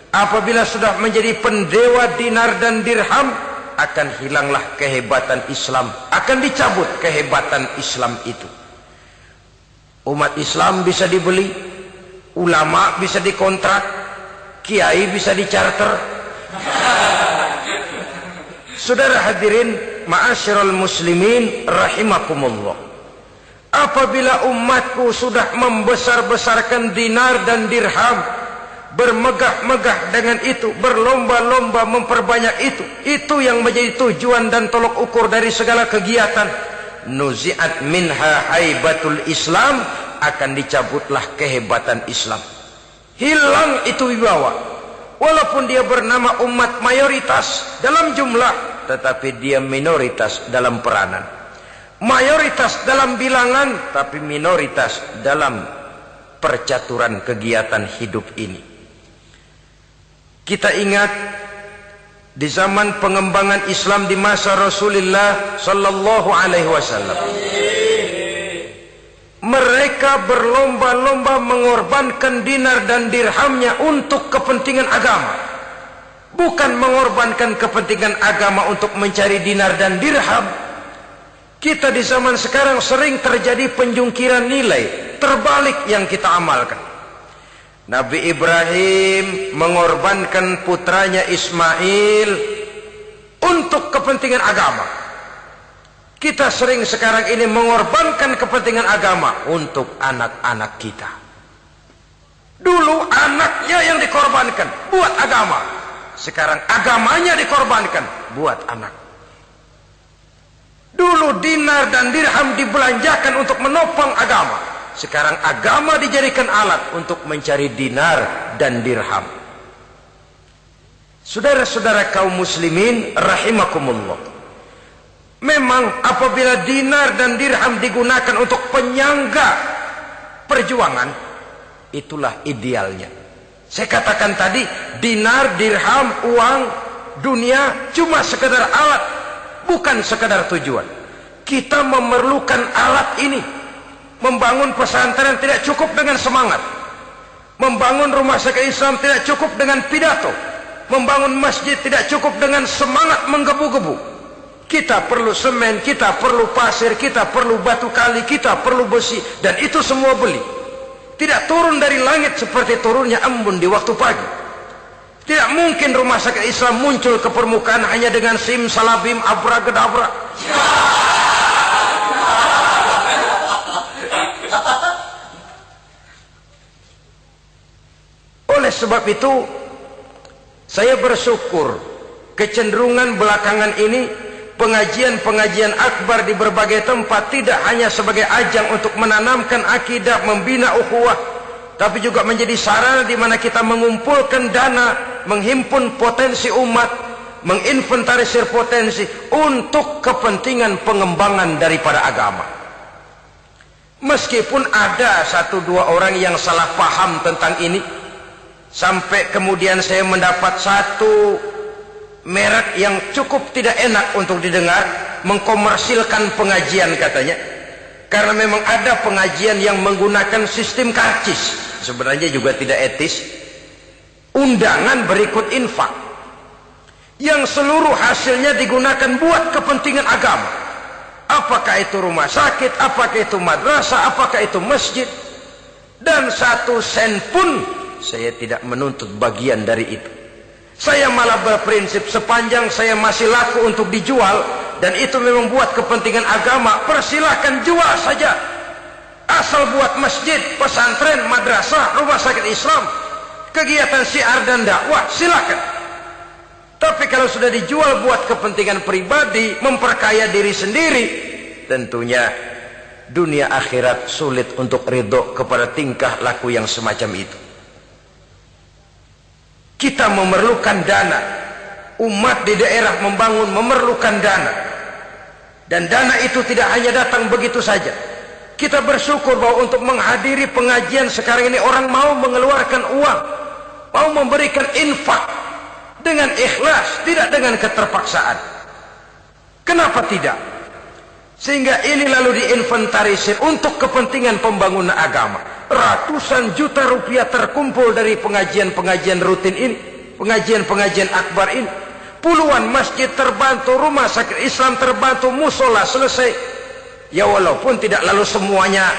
Speaker 1: apabila sudah menjadi pendewa dinar dan dirham, akan hilanglah kehebatan Islam, akan dicabut kehebatan Islam itu. Umat Islam bisa dibeli, ulama bisa dikontrak, kiai bisa dicarter. Saudara hadirin ma'asyiral muslimin rahimakumullah, apabila umatku sudah membesar-besarkan dinar dan dirham, bermegah-megah dengan itu, berlomba-lomba memperbanyak itu yang menjadi tujuan dan tolok ukur dari segala kegiatan, nuzi'at minha haibatul Islam, akan dicabutlah kehebatan Islam. Hilang itu wibawa. Walaupun dia bernama umat mayoritas dalam jumlah, tetapi dia minoritas dalam peranan. Mayoritas dalam bilangan, tapi minoritas dalam percaturan kegiatan hidup ini. Kita ingat di zaman pengembangan Islam di masa Rasulullah sallallahu alaihi wasallam, mereka berlomba-lomba mengorbankan dinar dan dirhamnya untuk kepentingan agama. Bukan mengorbankan kepentingan agama untuk mencari dinar dan dirham. Kita di zaman sekarang sering terjadi penjungkiran nilai, terbalik yang kita amalkan. Nabi Ibrahim mengorbankan putranya Ismail untuk kepentingan agama. Kita sering sekarang ini mengorbankan kepentingan agama untuk anak-anak kita. Dulu anaknya yang dikorbankan buat agama, sekarang agamanya dikorbankan buat anak. Dulu dinar dan dirham dibelanjakan untuk menopang agama, sekarang agama dijadikan alat untuk mencari dinar dan dirham. Saudara-saudara kaum muslimin rahimakumullah, memang apabila dinar dan dirham digunakan untuk penyangga perjuangan, itulah idealnya. Saya katakan tadi, dinar, dirham, uang, dunia cuma sekedar alat, bukan sekedar tujuan. Kita memerlukan alat ini. Membangun pesantren tidak cukup dengan semangat. Membangun rumah sakit Islam tidak cukup dengan pidato. Membangun masjid tidak cukup dengan semangat menggebu-gebu. Kita perlu semen, kita perlu pasir, kita perlu batu kali, kita perlu besi, dan itu semua beli. Tidak turun dari langit seperti turunnya embun di waktu pagi. Tidak mungkin rumah sakit Islam muncul ke permukaan hanya dengan simsalabim abracadabra. Oleh sebab itu, saya bersyukur kecenderungan belakangan ini pengajian-pengajian akbar di berbagai tempat tidak hanya sebagai ajang untuk menanamkan akidah, membina ukhuwah, tapi juga menjadi sarana di mana kita mengumpulkan dana, menghimpun potensi umat, menginventarisir potensi untuk kepentingan pengembangan daripada agama. Meskipun ada satu dua orang yang salah paham tentang ini, sampai kemudian saya mendapat satu merek yang cukup tidak enak untuk didengar, mengkomersilkan pengajian katanya. Karena memang ada pengajian yang menggunakan sistem karcis, sebenarnya juga tidak etis. Undangan berikut infak, yang seluruh hasilnya digunakan buat kepentingan agama. Apakah itu rumah sakit, apakah itu madrasah, apakah itu masjid, dan 1 sen pun saya tidak menuntut bagian dari itu. Saya malah berprinsip sepanjang saya masih laku untuk dijual dan itu memang buat kepentingan agama, persilahkan jual saja. Asal buat masjid, pesantren, madrasah, rumah sakit Islam, kegiatan syiar dan dakwah, silakan. Tapi kalau sudah dijual buat kepentingan pribadi, memperkaya diri sendiri, tentunya dunia akhirat sulit untuk ridho kepada tingkah laku yang semacam itu. Kita memerlukan dana. Umat di daerah membangun memerlukan dana. Dan dana itu tidak hanya datang begitu saja. Kita bersyukur bahwa untuk menghadiri pengajian sekarang ini orang mau mengeluarkan uang, mau memberikan infak dengan ikhlas, tidak dengan keterpaksaan. Kenapa tidak? Sehingga ini lalu diinventarisir untuk kepentingan pembangunan agama. Ratusan juta rupiah terkumpul dari pengajian-pengajian rutin ini, pengajian-pengajian akbar ini. Puluhan masjid terbantu, rumah sakit Islam terbantu, musola selesai. Ya walaupun tidak lalu semuanya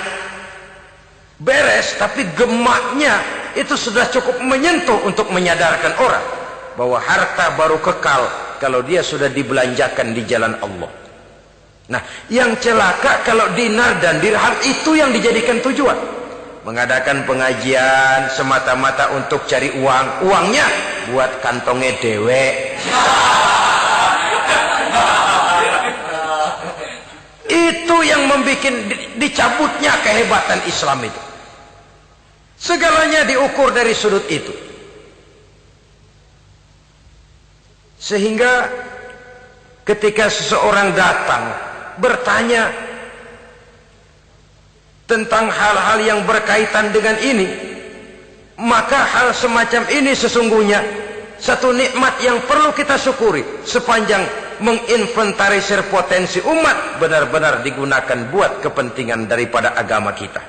Speaker 1: beres, tapi gemaknya itu sudah cukup menyentuh untuk menyadarkan orang bahwa harta baru kekal kalau dia sudah dibelanjakan di jalan Allah. Nah, yang celaka kalau dinar dan dirham itu yang dijadikan tujuan. Mengadakan pengajian semata-mata untuk cari uang, uangnya buat kantongnya dewe. Itu yang membuat dicabutnya kehebatan Islam itu. Segalanya diukur dari sudut itu. Sehingga ketika seseorang datang bertanya tentang hal-hal yang berkaitan dengan ini, maka hal semacam ini sesungguhnya satu nikmat yang perlu kita syukuri sepanjang menginventarisir potensi umat benar-benar digunakan buat kepentingan daripada agama kita.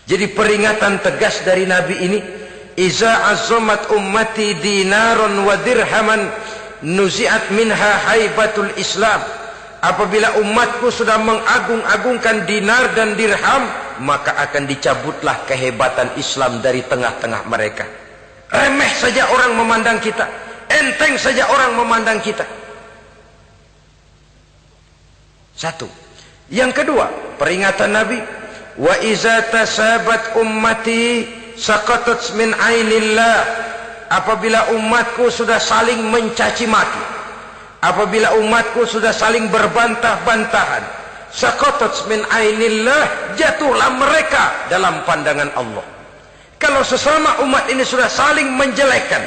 Speaker 1: Jadi peringatan tegas dari Nabi ini, iza azzamat ummati dinaron wa dirhaman nuzi'at minha haibatul Islam. Apabila umatku sudah mengagung-agungkan dinar dan dirham, maka akan dicabutlah kehebatan Islam dari tengah-tengah mereka. Remeh saja orang memandang kita, enteng saja orang memandang kita. Satu. Yang kedua, peringatan Nabi, wa iza tasabat ummati saqatat min ainillah. Apabila umatku sudah saling mencaci maki, apabila umatku sudah saling berbantah-bantahan, saqatat min ainillah, jatuhlah mereka dalam pandangan Allah. Kalau sesama umat ini sudah saling menjelekkan,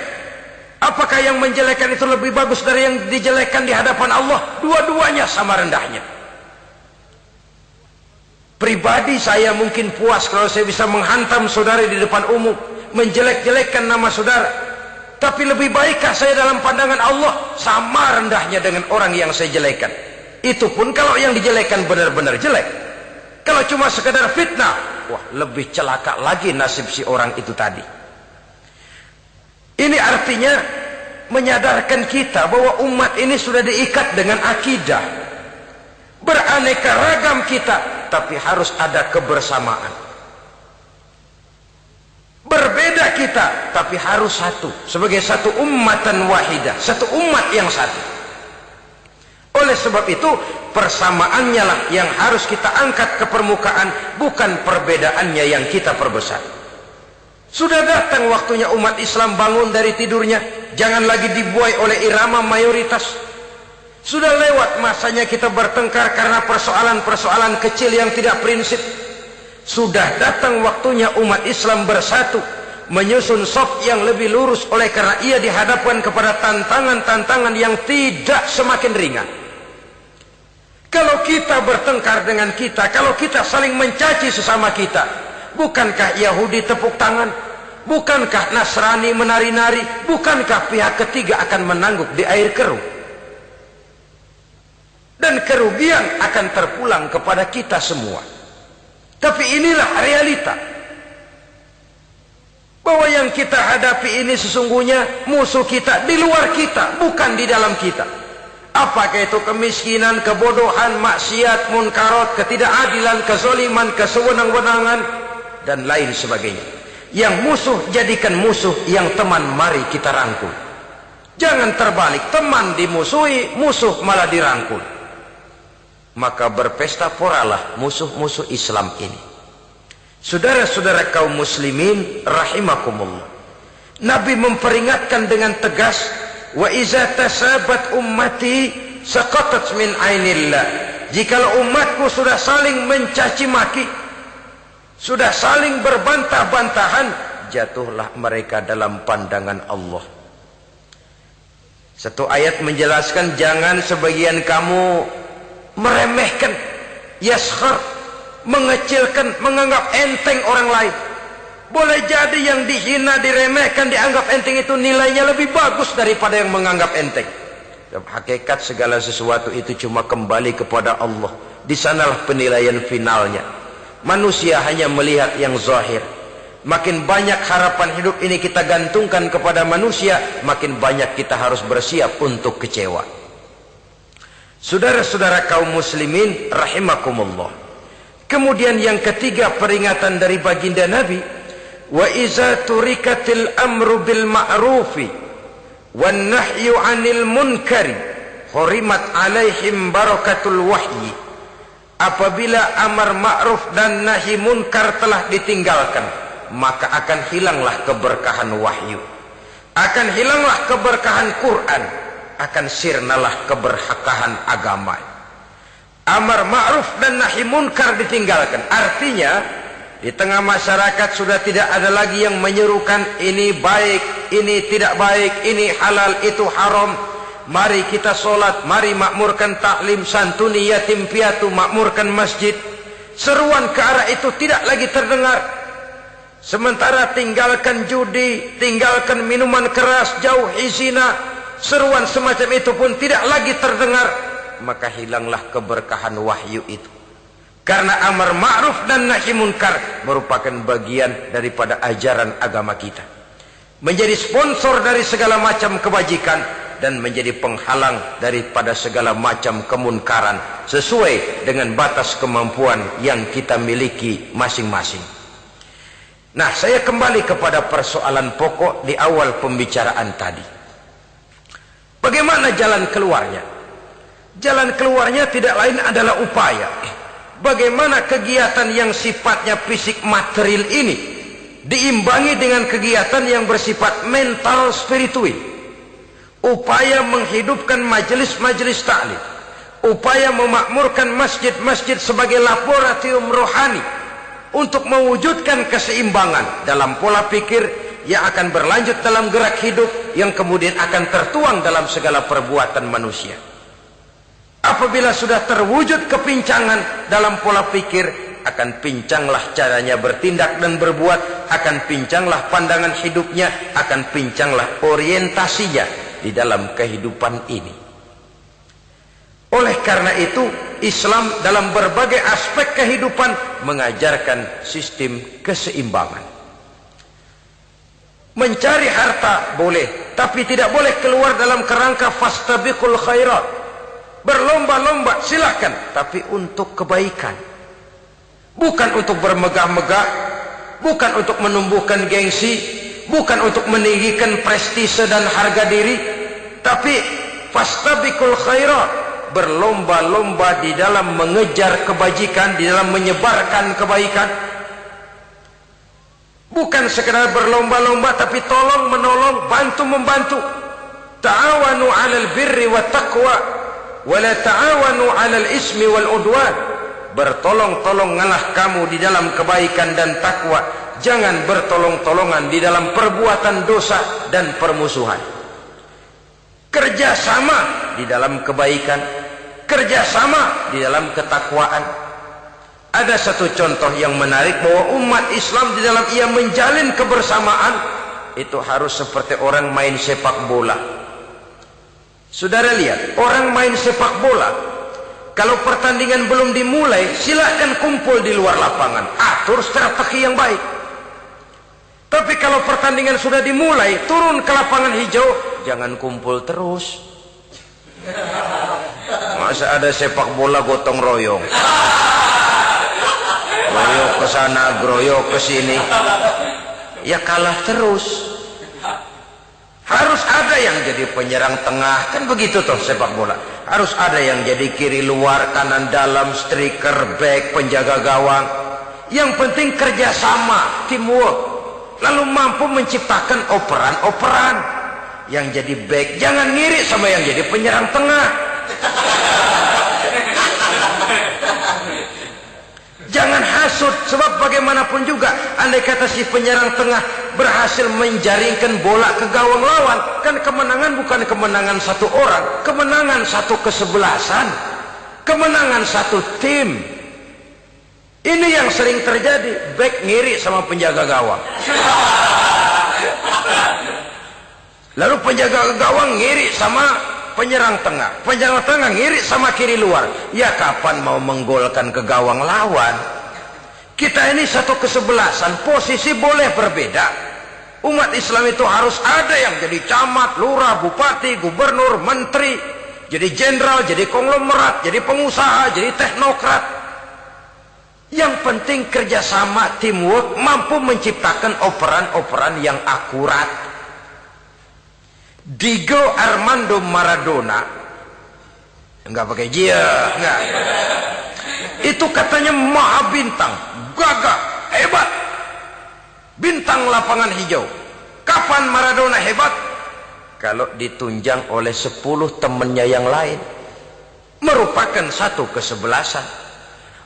Speaker 1: apakah yang menjelekkan itu lebih bagus dari yang dijelekkan di hadapan Allah? Dua-duanya sama rendahnya. Pribadi saya mungkin puas kalau saya bisa menghantam saudara di depan umum, menjelek-jelekkan nama saudara. Tapi lebih baikkah saya dalam pandangan Allah? Sama rendahnya dengan orang yang saya jelekkan. Itu pun kalau yang dijelekan benar-benar jelek. Kalau cuma sekedar fitnah, wah, lebih celaka lagi nasib si orang itu tadi. Ini artinya menyadarkan kita bahwa umat ini sudah diikat dengan akidah. Beraneka ragam kita, tapi harus ada kebersamaan. Berbeda kita, tapi harus satu. Sebagai satu ummatan wahidah, satu umat yang satu. Oleh sebab itu, persamaannya lah yang harus kita angkat ke permukaan, bukan perbedaannya yang kita perbesar. Sudah datang waktunya umat Islam bangun dari tidurnya. Jangan lagi dibuai oleh irama mayoritas. Sudah lewat masanya kita bertengkar karena persoalan-persoalan kecil yang tidak prinsip. Sudah datang waktunya umat Islam bersatu, menyusun saf yang lebih lurus, oleh karena ia dihadapkan kepada tantangan-tantangan yang tidak semakin ringan. Kalau kita bertengkar dengan kita, kalau kita saling mencaci sesama kita, bukankah Yahudi tepuk tangan? Bukankah Nasrani menari-nari? Bukankah pihak ketiga akan menangguk di air keruh? Dan kerugian akan terpulang kepada kita semua. Tapi inilah realita, bahwa yang kita hadapi ini sesungguhnya musuh kita di luar kita, bukan di dalam kita. Apakah itu kemiskinan, kebodohan, maksiat, munkarat, ketidakadilan, kezaliman, kesewenang-wenangan, dan lain sebagainya. Yang musuh jadikan musuh, yang teman mari kita rangkul. Jangan terbalik, teman dimusuhi, musuh malah dirangkul. Maka berpesta poralah musuh-musuh Islam ini. Saudara-saudara kaum muslimin rahimakumullah, Nabi memperingatkan dengan tegas, wa iza tasabat ummati saqatat min ainillah. Jikalau umatku sudah saling mencaci maki, sudah saling berbantah-bantahan, jatuhlah mereka dalam pandangan Allah. Satu ayat menjelaskan, jangan sebagian kamu meremehkan, yaskhar, mengecilkan, menganggap enteng orang lain. Boleh jadi yang dihina, diremehkan, dianggap enteng itu nilainya lebih bagus daripada yang menganggap enteng. Hakikat segala sesuatu itu cuma kembali kepada Allah. Di sanalah penilaian finalnya. Manusia hanya melihat yang zahir. Makin banyak harapan hidup ini kita gantungkan kepada manusia, makin banyak kita harus bersiap untuk kecewa. Saudara-saudara kaum muslimin rahimakumullah. Kemudian yang ketiga peringatan dari baginda Nabi, wa iza turikatil amru bil ma'rufi wan nahyu 'anil munkari hurimat 'alaihim barakatul wahyi. Apabila amar ma'ruf dan nahi munkar telah ditinggalkan, maka akan hilanglah keberkahan wahyu, akan hilanglah keberkahan Quran, akan sirnalah keberkahan agama. Amar ma'ruf dan nahi munkar ditinggalkan, artinya di tengah masyarakat sudah tidak ada lagi yang menyerukan ini baik, ini tidak baik, ini halal, itu haram. Mari kita sholat, mari makmurkan taklim, santuni yatim piatu, makmurkan masjid. Seruan ke arah itu tidak lagi terdengar. Sementara tinggalkan judi, tinggalkan minuman keras, jauhi zina, seruan semacam itu pun tidak lagi terdengar. Maka hilanglah keberkahan wahyu itu. Karena amar ma'ruf dan nahi munkar merupakan bagian daripada ajaran agama kita. Menjadi sponsor dari segala macam kebajikan dan menjadi penghalang daripada segala macam kemunkaran sesuai dengan batas kemampuan yang kita miliki masing-masing. Nah, saya kembali kepada persoalan pokok di awal pembicaraan tadi. Bagaimana jalan keluarnya? Jalan keluarnya tidak lain adalah upaya. Bagaimana kegiatan yang sifatnya fisik material ini diimbangi dengan kegiatan yang bersifat mental spiritual. Upaya menghidupkan majelis-majelis ta'lim, upaya memakmurkan masjid-masjid sebagai laboratorium rohani untuk mewujudkan keseimbangan dalam pola pikir yang akan berlanjut dalam gerak hidup yang kemudian akan tertuang dalam segala perbuatan manusia. Apabila sudah terwujud kepincangan dalam pola pikir, akan pincanglah caranya bertindak dan berbuat, akan pincanglah pandangan hidupnya, akan pincanglah orientasinya di dalam kehidupan ini. Oleh karena itu, Islam dalam berbagai aspek kehidupan mengajarkan sistem keseimbangan. Mencari harta boleh, tapi tidak boleh keluar dalam kerangka fastabiqul khairat. Berlomba-lomba silahkan, tapi untuk kebaikan. Bukan untuk bermegah-megah, bukan untuk menumbuhkan gengsi, bukan untuk meninggikan prestise dan harga diri, tapi fastabiqul khairat, berlomba-lomba di dalam mengejar kebajikan, di dalam menyebarkan kebaikan. Bukan sekedar berlomba-lomba, tapi tolong menolong, bantu membantu. Ta'awanu 'alal birri wat taqwa wa la ta'awanu 'alal ismi wal udwan. Bertolong-tolonganlah kamu di dalam kebaikan dan takwa, jangan bertolong-tolongan di dalam perbuatan dosa dan permusuhan. Kerjasama di dalam kebaikan, kerjasama di dalam ketakwaan. Ada satu contoh yang menarik bahwa umat Islam di dalam ia menjalin kebersamaan itu harus seperti orang main sepak bola. Saudara lihat, orang main sepak bola, kalau pertandingan belum dimulai, silahkan kumpul di luar lapangan, atur strategi yang baik. Tapi kalau pertandingan sudah dimulai, turun ke lapangan hijau, jangan kumpul terus. Masa ada sepak bola gotong royong, groyok ke sana, groyok ke sini, ya kalah terus. Harus ada yang jadi penyerang tengah, kan begitu toh sepak bola. Harus ada yang jadi kiri luar, kanan dalam, striker, back, penjaga gawang. Yang penting kerjasama, teamwork, lalu mampu menciptakan operan-operan. Yang jadi back jangan ngiri sama yang jadi penyerang tengah. Jangan hasut, sebab bagaimanapun juga andai kata si penyerang tengah berhasil menjaringkan bola ke gawang lawan, kan kemenangan bukan kemenangan satu orang, kemenangan satu kesebelasan, kemenangan satu tim. Ini yang sering terjadi, back ngiri sama penjaga gawang, lalu penjaga gawang ngiri sama penyerang tengah, penyerang tengah ngiri sama kiri luar. Ya kapan mau menggolkan ke gawang lawan? Kita ini satu kesebelasan, posisi boleh berbeda. Umat Islam itu harus ada yang jadi camat, lurah, bupati, gubernur, menteri, jadi jenderal, jadi konglomerat, jadi pengusaha, jadi teknokrat. Yang penting kerjasama, teamwork, mampu menciptakan operan-operan yang akurat. Diego Armando Maradona, enggak pakai dia, enggak. Itu katanya maha bintang, gagah, hebat, bintang lapangan hijau. Kapan Maradona hebat? Kalau ditunjang oleh 10 temannya yang lain, merupakan satu kesebelasan.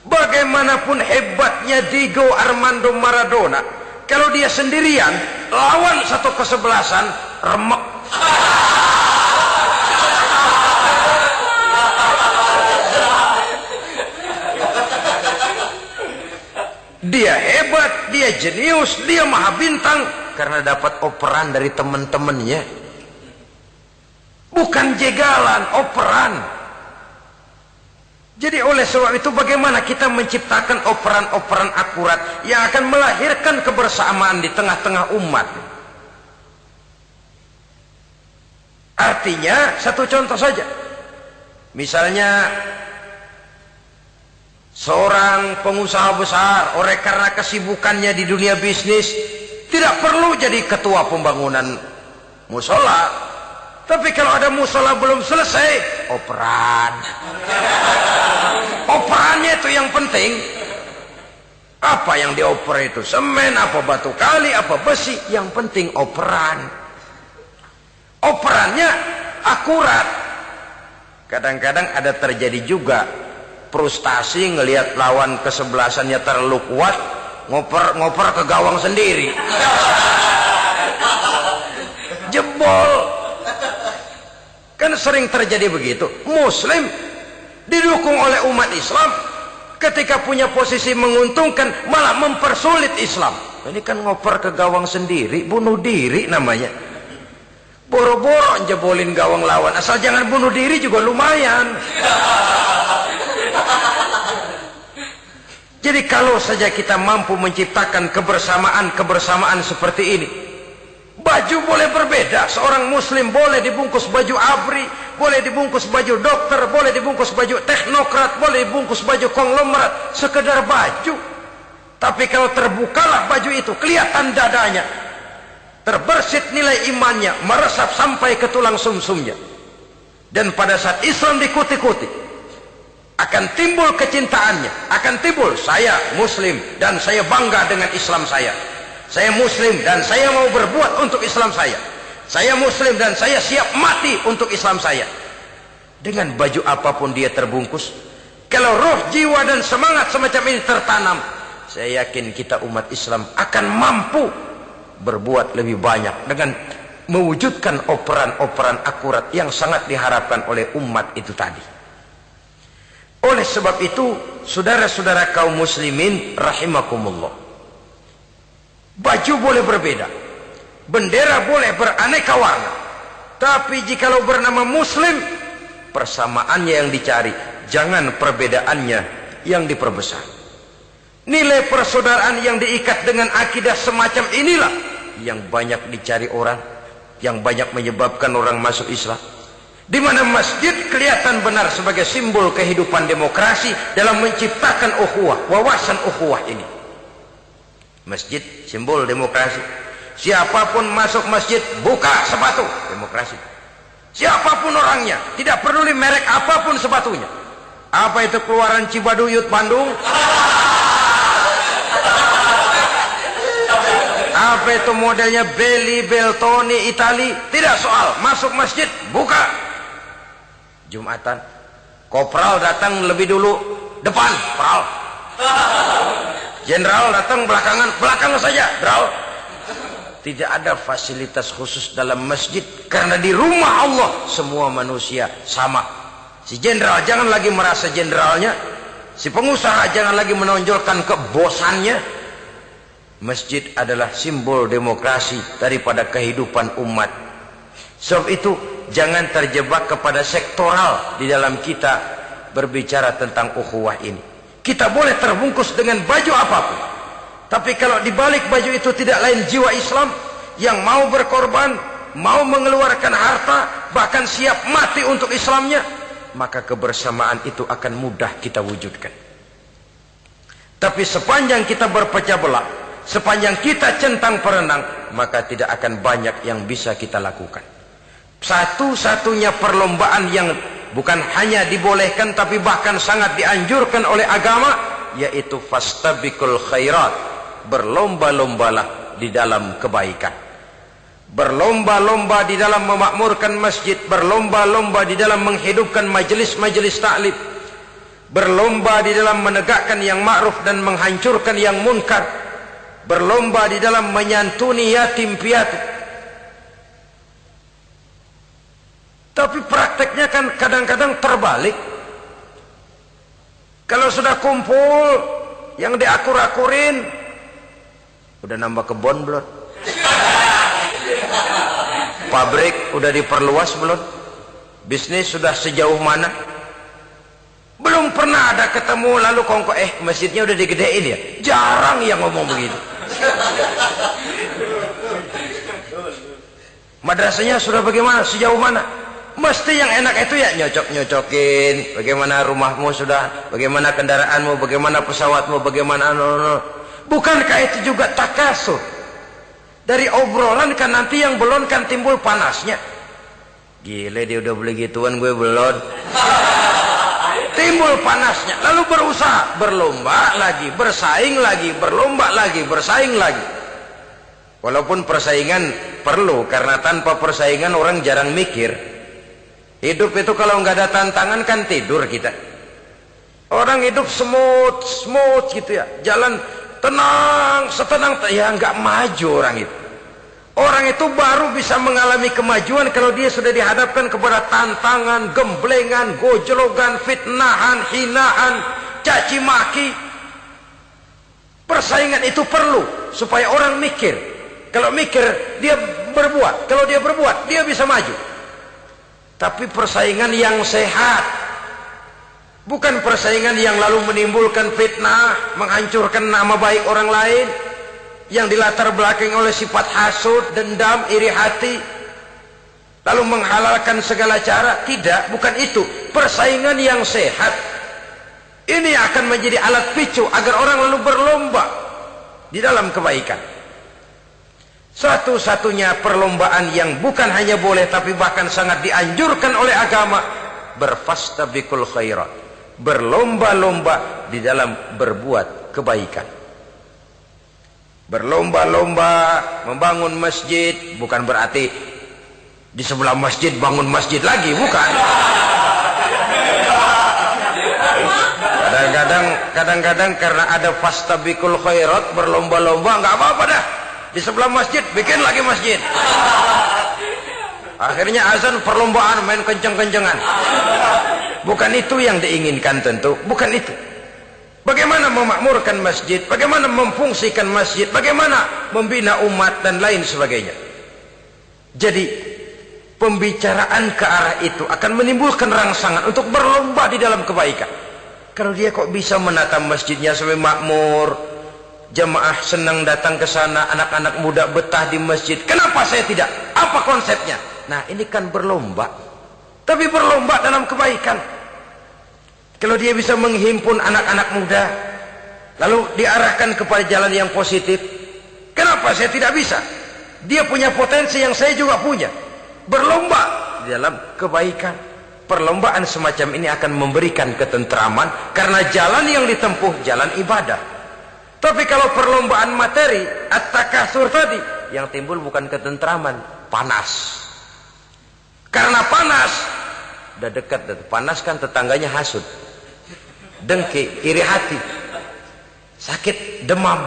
Speaker 1: Bagaimanapun hebatnya Diego Armando Maradona, kalau dia sendirian lawan satu kesebelasan, remek. Dia hebat, dia jenius, dia maha bintang karena dapat operan dari teman-temannya. Bukan jegalan, operan. Jadi oleh sebab itu bagaimana kita menciptakan operan-operan akurat yang akan melahirkan kebersamaan di tengah-tengah umat. Artinya satu contoh saja, misalnya seorang pengusaha besar, oleh karena kesibukannya di dunia bisnis, tidak perlu jadi ketua pembangunan musola, Tapi kalau ada musola belum selesai, operan. Operannya itu yang penting. Apa yang dioper itu? Semen, apa batu kali, apa besi? Yang penting operan. Operannya akurat. Kadang-kadang ada terjadi juga frustasi ngelihat lawan kesebelasannya terlalu kuat, ngoper ke gawang sendiri. Jebol. Kan sering terjadi begitu. Muslim didukung oleh umat Islam, ketika punya posisi menguntungkan malah mempersulit Islam. Ini kan ngoper ke gawang sendiri, bunuh diri namanya. Boro-boro jebolin gawang lawan, asal jangan bunuh diri juga lumayan. Jadi kalau saja kita mampu menciptakan kebersamaan seperti ini, baju boleh berbeda. Seorang muslim boleh dibungkus baju ABRI, boleh dibungkus baju dokter, boleh dibungkus baju teknokrat, boleh dibungkus baju konglomerat, sekedar baju. Tapi kalau terbukalah baju itu, kelihatan dadanya, terbersit nilai imannya, meresap sampai ke tulang sumsumnya. Dan pada saat Islam dikuti-kuti, akan timbul kecintaannya, akan timbul saya muslim dan saya bangga dengan Islam saya. Saya muslim dan saya mau berbuat untuk Islam saya. Saya muslim dan saya siap mati untuk Islam saya. Dengan baju apapun dia terbungkus, kalau roh, jiwa dan semangat semacam ini tertanam, saya yakin kita umat Islam akan mampu berbuat lebih banyak dengan mewujudkan operan-operan akurat yang sangat diharapkan oleh umat itu tadi. Oleh sebab itu, saudara-saudara kaum muslimin rahimakumullah, baju boleh berbeda, bendera boleh beraneka warna, tapi jikalau bernama muslim, persamaannya yang dicari, jangan perbedaannya yang diperbesar. Nilai persaudaraan yang diikat dengan akidah semacam inilah yang banyak dicari orang, yang banyak menyebabkan orang masuk Islam. Di mana masjid kelihatan benar sebagai simbol kehidupan demokrasi dalam menciptakan ukhuwah, wawasan ukhuwah ini. Masjid simbol demokrasi. Siapapun masuk masjid buka sepatu, demokrasi. Siapapun orangnya, tidak peduli merek apapun sepatunya. Apa itu keluaran Cibaduyut Bandung? Apa itu modelnya Belli Beltoni Itali? Tidak soal, masuk masjid buka. Jumatan, kopral datang lebih dulu depan, pral. Jenderal datang belakang saja, pral. Tidak ada fasilitas khusus dalam masjid, karena di rumah Allah semua manusia sama. Si jenderal jangan lagi merasa jenderalnya, si pengusaha jangan lagi menonjolkan kebosannya. Masjid adalah simbol demokrasi daripada kehidupan umat. Sebab itu jangan terjebak kepada sektoral di dalam kita berbicara tentang ukhuwah ini. Kita boleh terbungkus dengan baju apapun, tapi kalau di balik baju itu tidak lain jiwa Islam yang mau berkorban, mau mengeluarkan harta, bahkan siap mati untuk Islamnya, maka kebersamaan itu akan mudah kita wujudkan. Tapi sepanjang kita berpecah belah, sepanjang kita centang perenang, maka tidak akan banyak yang bisa kita lakukan. Satu-satunya perlombaan yang bukan hanya dibolehkan tapi bahkan sangat dianjurkan oleh agama, yaitu fastabiqul khairat, berlomba-lombalah di dalam kebaikan, berlomba-lomba di dalam memakmurkan masjid, berlomba-lomba di dalam menghidupkan majelis-majelis ta'lim, berlomba di dalam menegakkan yang ma'ruf dan menghancurkan yang munkar, berlomba di dalam menyantuni yatim piatu. Tapi prakteknya kan kadang-kadang terbalik. Kalau sudah kumpul, yang diakur-akurin, udah nambah kebon belum? Pabrik udah diperluas belum? Bisnis sudah sejauh mana? Belum pernah ada ketemu lalu kongko, masjidnya udah digedein ya? Jarang yang ngomong begitu. Madrasahnya sudah bagaimana? Sejauh mana? Mesti yang enak itu ya nyocok-nyocokin, bagaimana rumahmu sudah, bagaimana kendaraanmu, bagaimana pesawatmu, bagaimana bukankah itu juga takasur? Dari obrolan kan nanti yang belum kan timbul panasnya. Gile dia udah beli gituan, gue belum. Timbul panasnya, lalu berusaha, berlomba lagi, bersaing lagi, berlomba lagi, bersaing lagi. Walaupun persaingan perlu, karena tanpa persaingan orang jarang mikir. Hidup itu kalau nggak ada tantangan kan tidur kita. Orang hidup smooth gitu ya, jalan tenang, setenang, ya nggak maju orang itu. Orang itu baru bisa mengalami kemajuan kalau dia sudah dihadapkan kepada tantangan, gemblengan, gojlogan, fitnahan, hinaan, caci maki. Persaingan itu perlu supaya orang mikir. Kalau mikir dia berbuat, kalau dia berbuat dia bisa maju. Tapi persaingan yang sehat, bukan persaingan yang lalu menimbulkan fitnah, menghancurkan nama baik orang lain, yang dilatar belakangi oleh sifat hasud, dendam, iri hati, lalu menghalalkan segala cara. Tidak, bukan itu. Persaingan yang sehat ini akan menjadi alat picu agar orang lalu berlomba di dalam kebaikan. Satu-satunya perlombaan yang bukan hanya boleh tapi bahkan sangat dianjurkan oleh agama, berfastabiqul khairat, berlomba-lomba di dalam berbuat kebaikan. Berlomba-lomba membangun masjid, bukan berarti di sebelah masjid bangun masjid lagi, bukan. Kadang-kadang karena ada fastabiqul khairat, berlomba-lomba, nggak apa-apa dah. Di sebelah masjid bikin lagi masjid. Akhirnya azan perlombaan main kenceng-kencengan. Bukan itu yang diinginkan tentu, bukan itu. Bagaimana memakmurkan masjid, bagaimana memfungsikan masjid, bagaimana membina umat dan lain sebagainya. Jadi pembicaraan ke arah itu akan menimbulkan rangsangan untuk berlomba di dalam kebaikan. Kalau dia kok bisa menata masjidnya sampai makmur, jamaah senang datang ke sana, anak-anak muda betah di masjid, kenapa saya tidak? Apa konsepnya? Nah, ini kan berlomba, tapi berlomba dalam kebaikan. Kalau dia bisa menghimpun anak-anak muda lalu diarahkan kepada jalan yang positif, kenapa saya tidak bisa? Dia punya potensi yang saya juga punya. Berlomba di dalam kebaikan. Perlombaan semacam ini akan memberikan ketentraman karena jalan yang ditempuh jalan ibadah. Tapi kalau perlombaan materi, at-takasur tadi, yang timbul bukan ketentraman, panas. Karena panas, udah dekat, panas kan tetangganya hasud, dengki, iri hati, sakit, demam,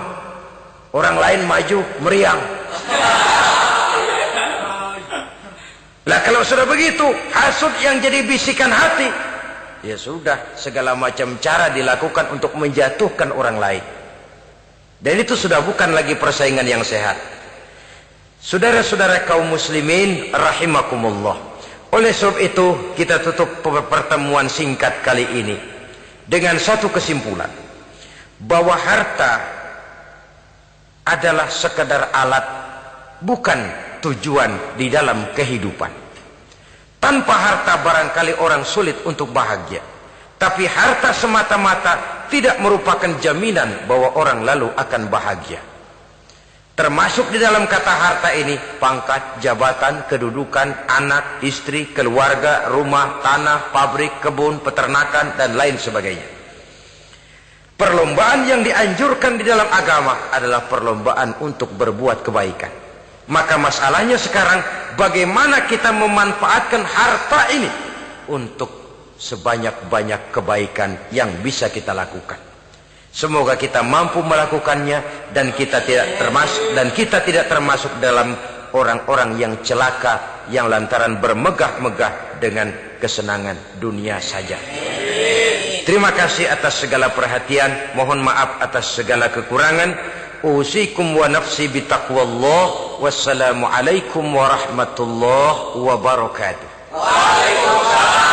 Speaker 1: orang lain maju, meriang. Lah kalau sudah begitu, hasud yang jadi bisikan hati, ya sudah, segala macam cara dilakukan untuk menjatuhkan orang lain. Dan itu sudah bukan lagi persaingan yang sehat. Saudara-saudara kaum muslimin rahimakumullah. Oleh sebab itu kita tutup pertemuan singkat kali ini dengan satu kesimpulan, bahwa harta adalah sekedar alat, bukan tujuan di dalam kehidupan. Tanpa harta barangkali orang sulit untuk bahagia, tapi harta semata-mata tidak merupakan jaminan bahwa orang lalu akan bahagia. Termasuk di dalam kata harta ini pangkat, jabatan, kedudukan, anak, istri, keluarga, rumah, tanah, pabrik, kebun, peternakan, dan lain sebagainya. Perlombaan yang dianjurkan di dalam agama adalah perlombaan untuk berbuat kebaikan. Maka masalahnya sekarang, bagaimana kita memanfaatkan harta ini untuk sebanyak-banyak kebaikan yang bisa kita lakukan. Semoga kita mampu melakukannya dan kita tidak termasuk dalam orang-orang yang celaka yang lantaran bermegah-megah dengan kesenangan dunia saja. Terima kasih atas segala perhatian, mohon maaf atas segala kekurangan. Usikum wa nafsi bitaqwallah. Wassalamualaikum warahmatullahi wabarakatuh. Waalaikumsalam.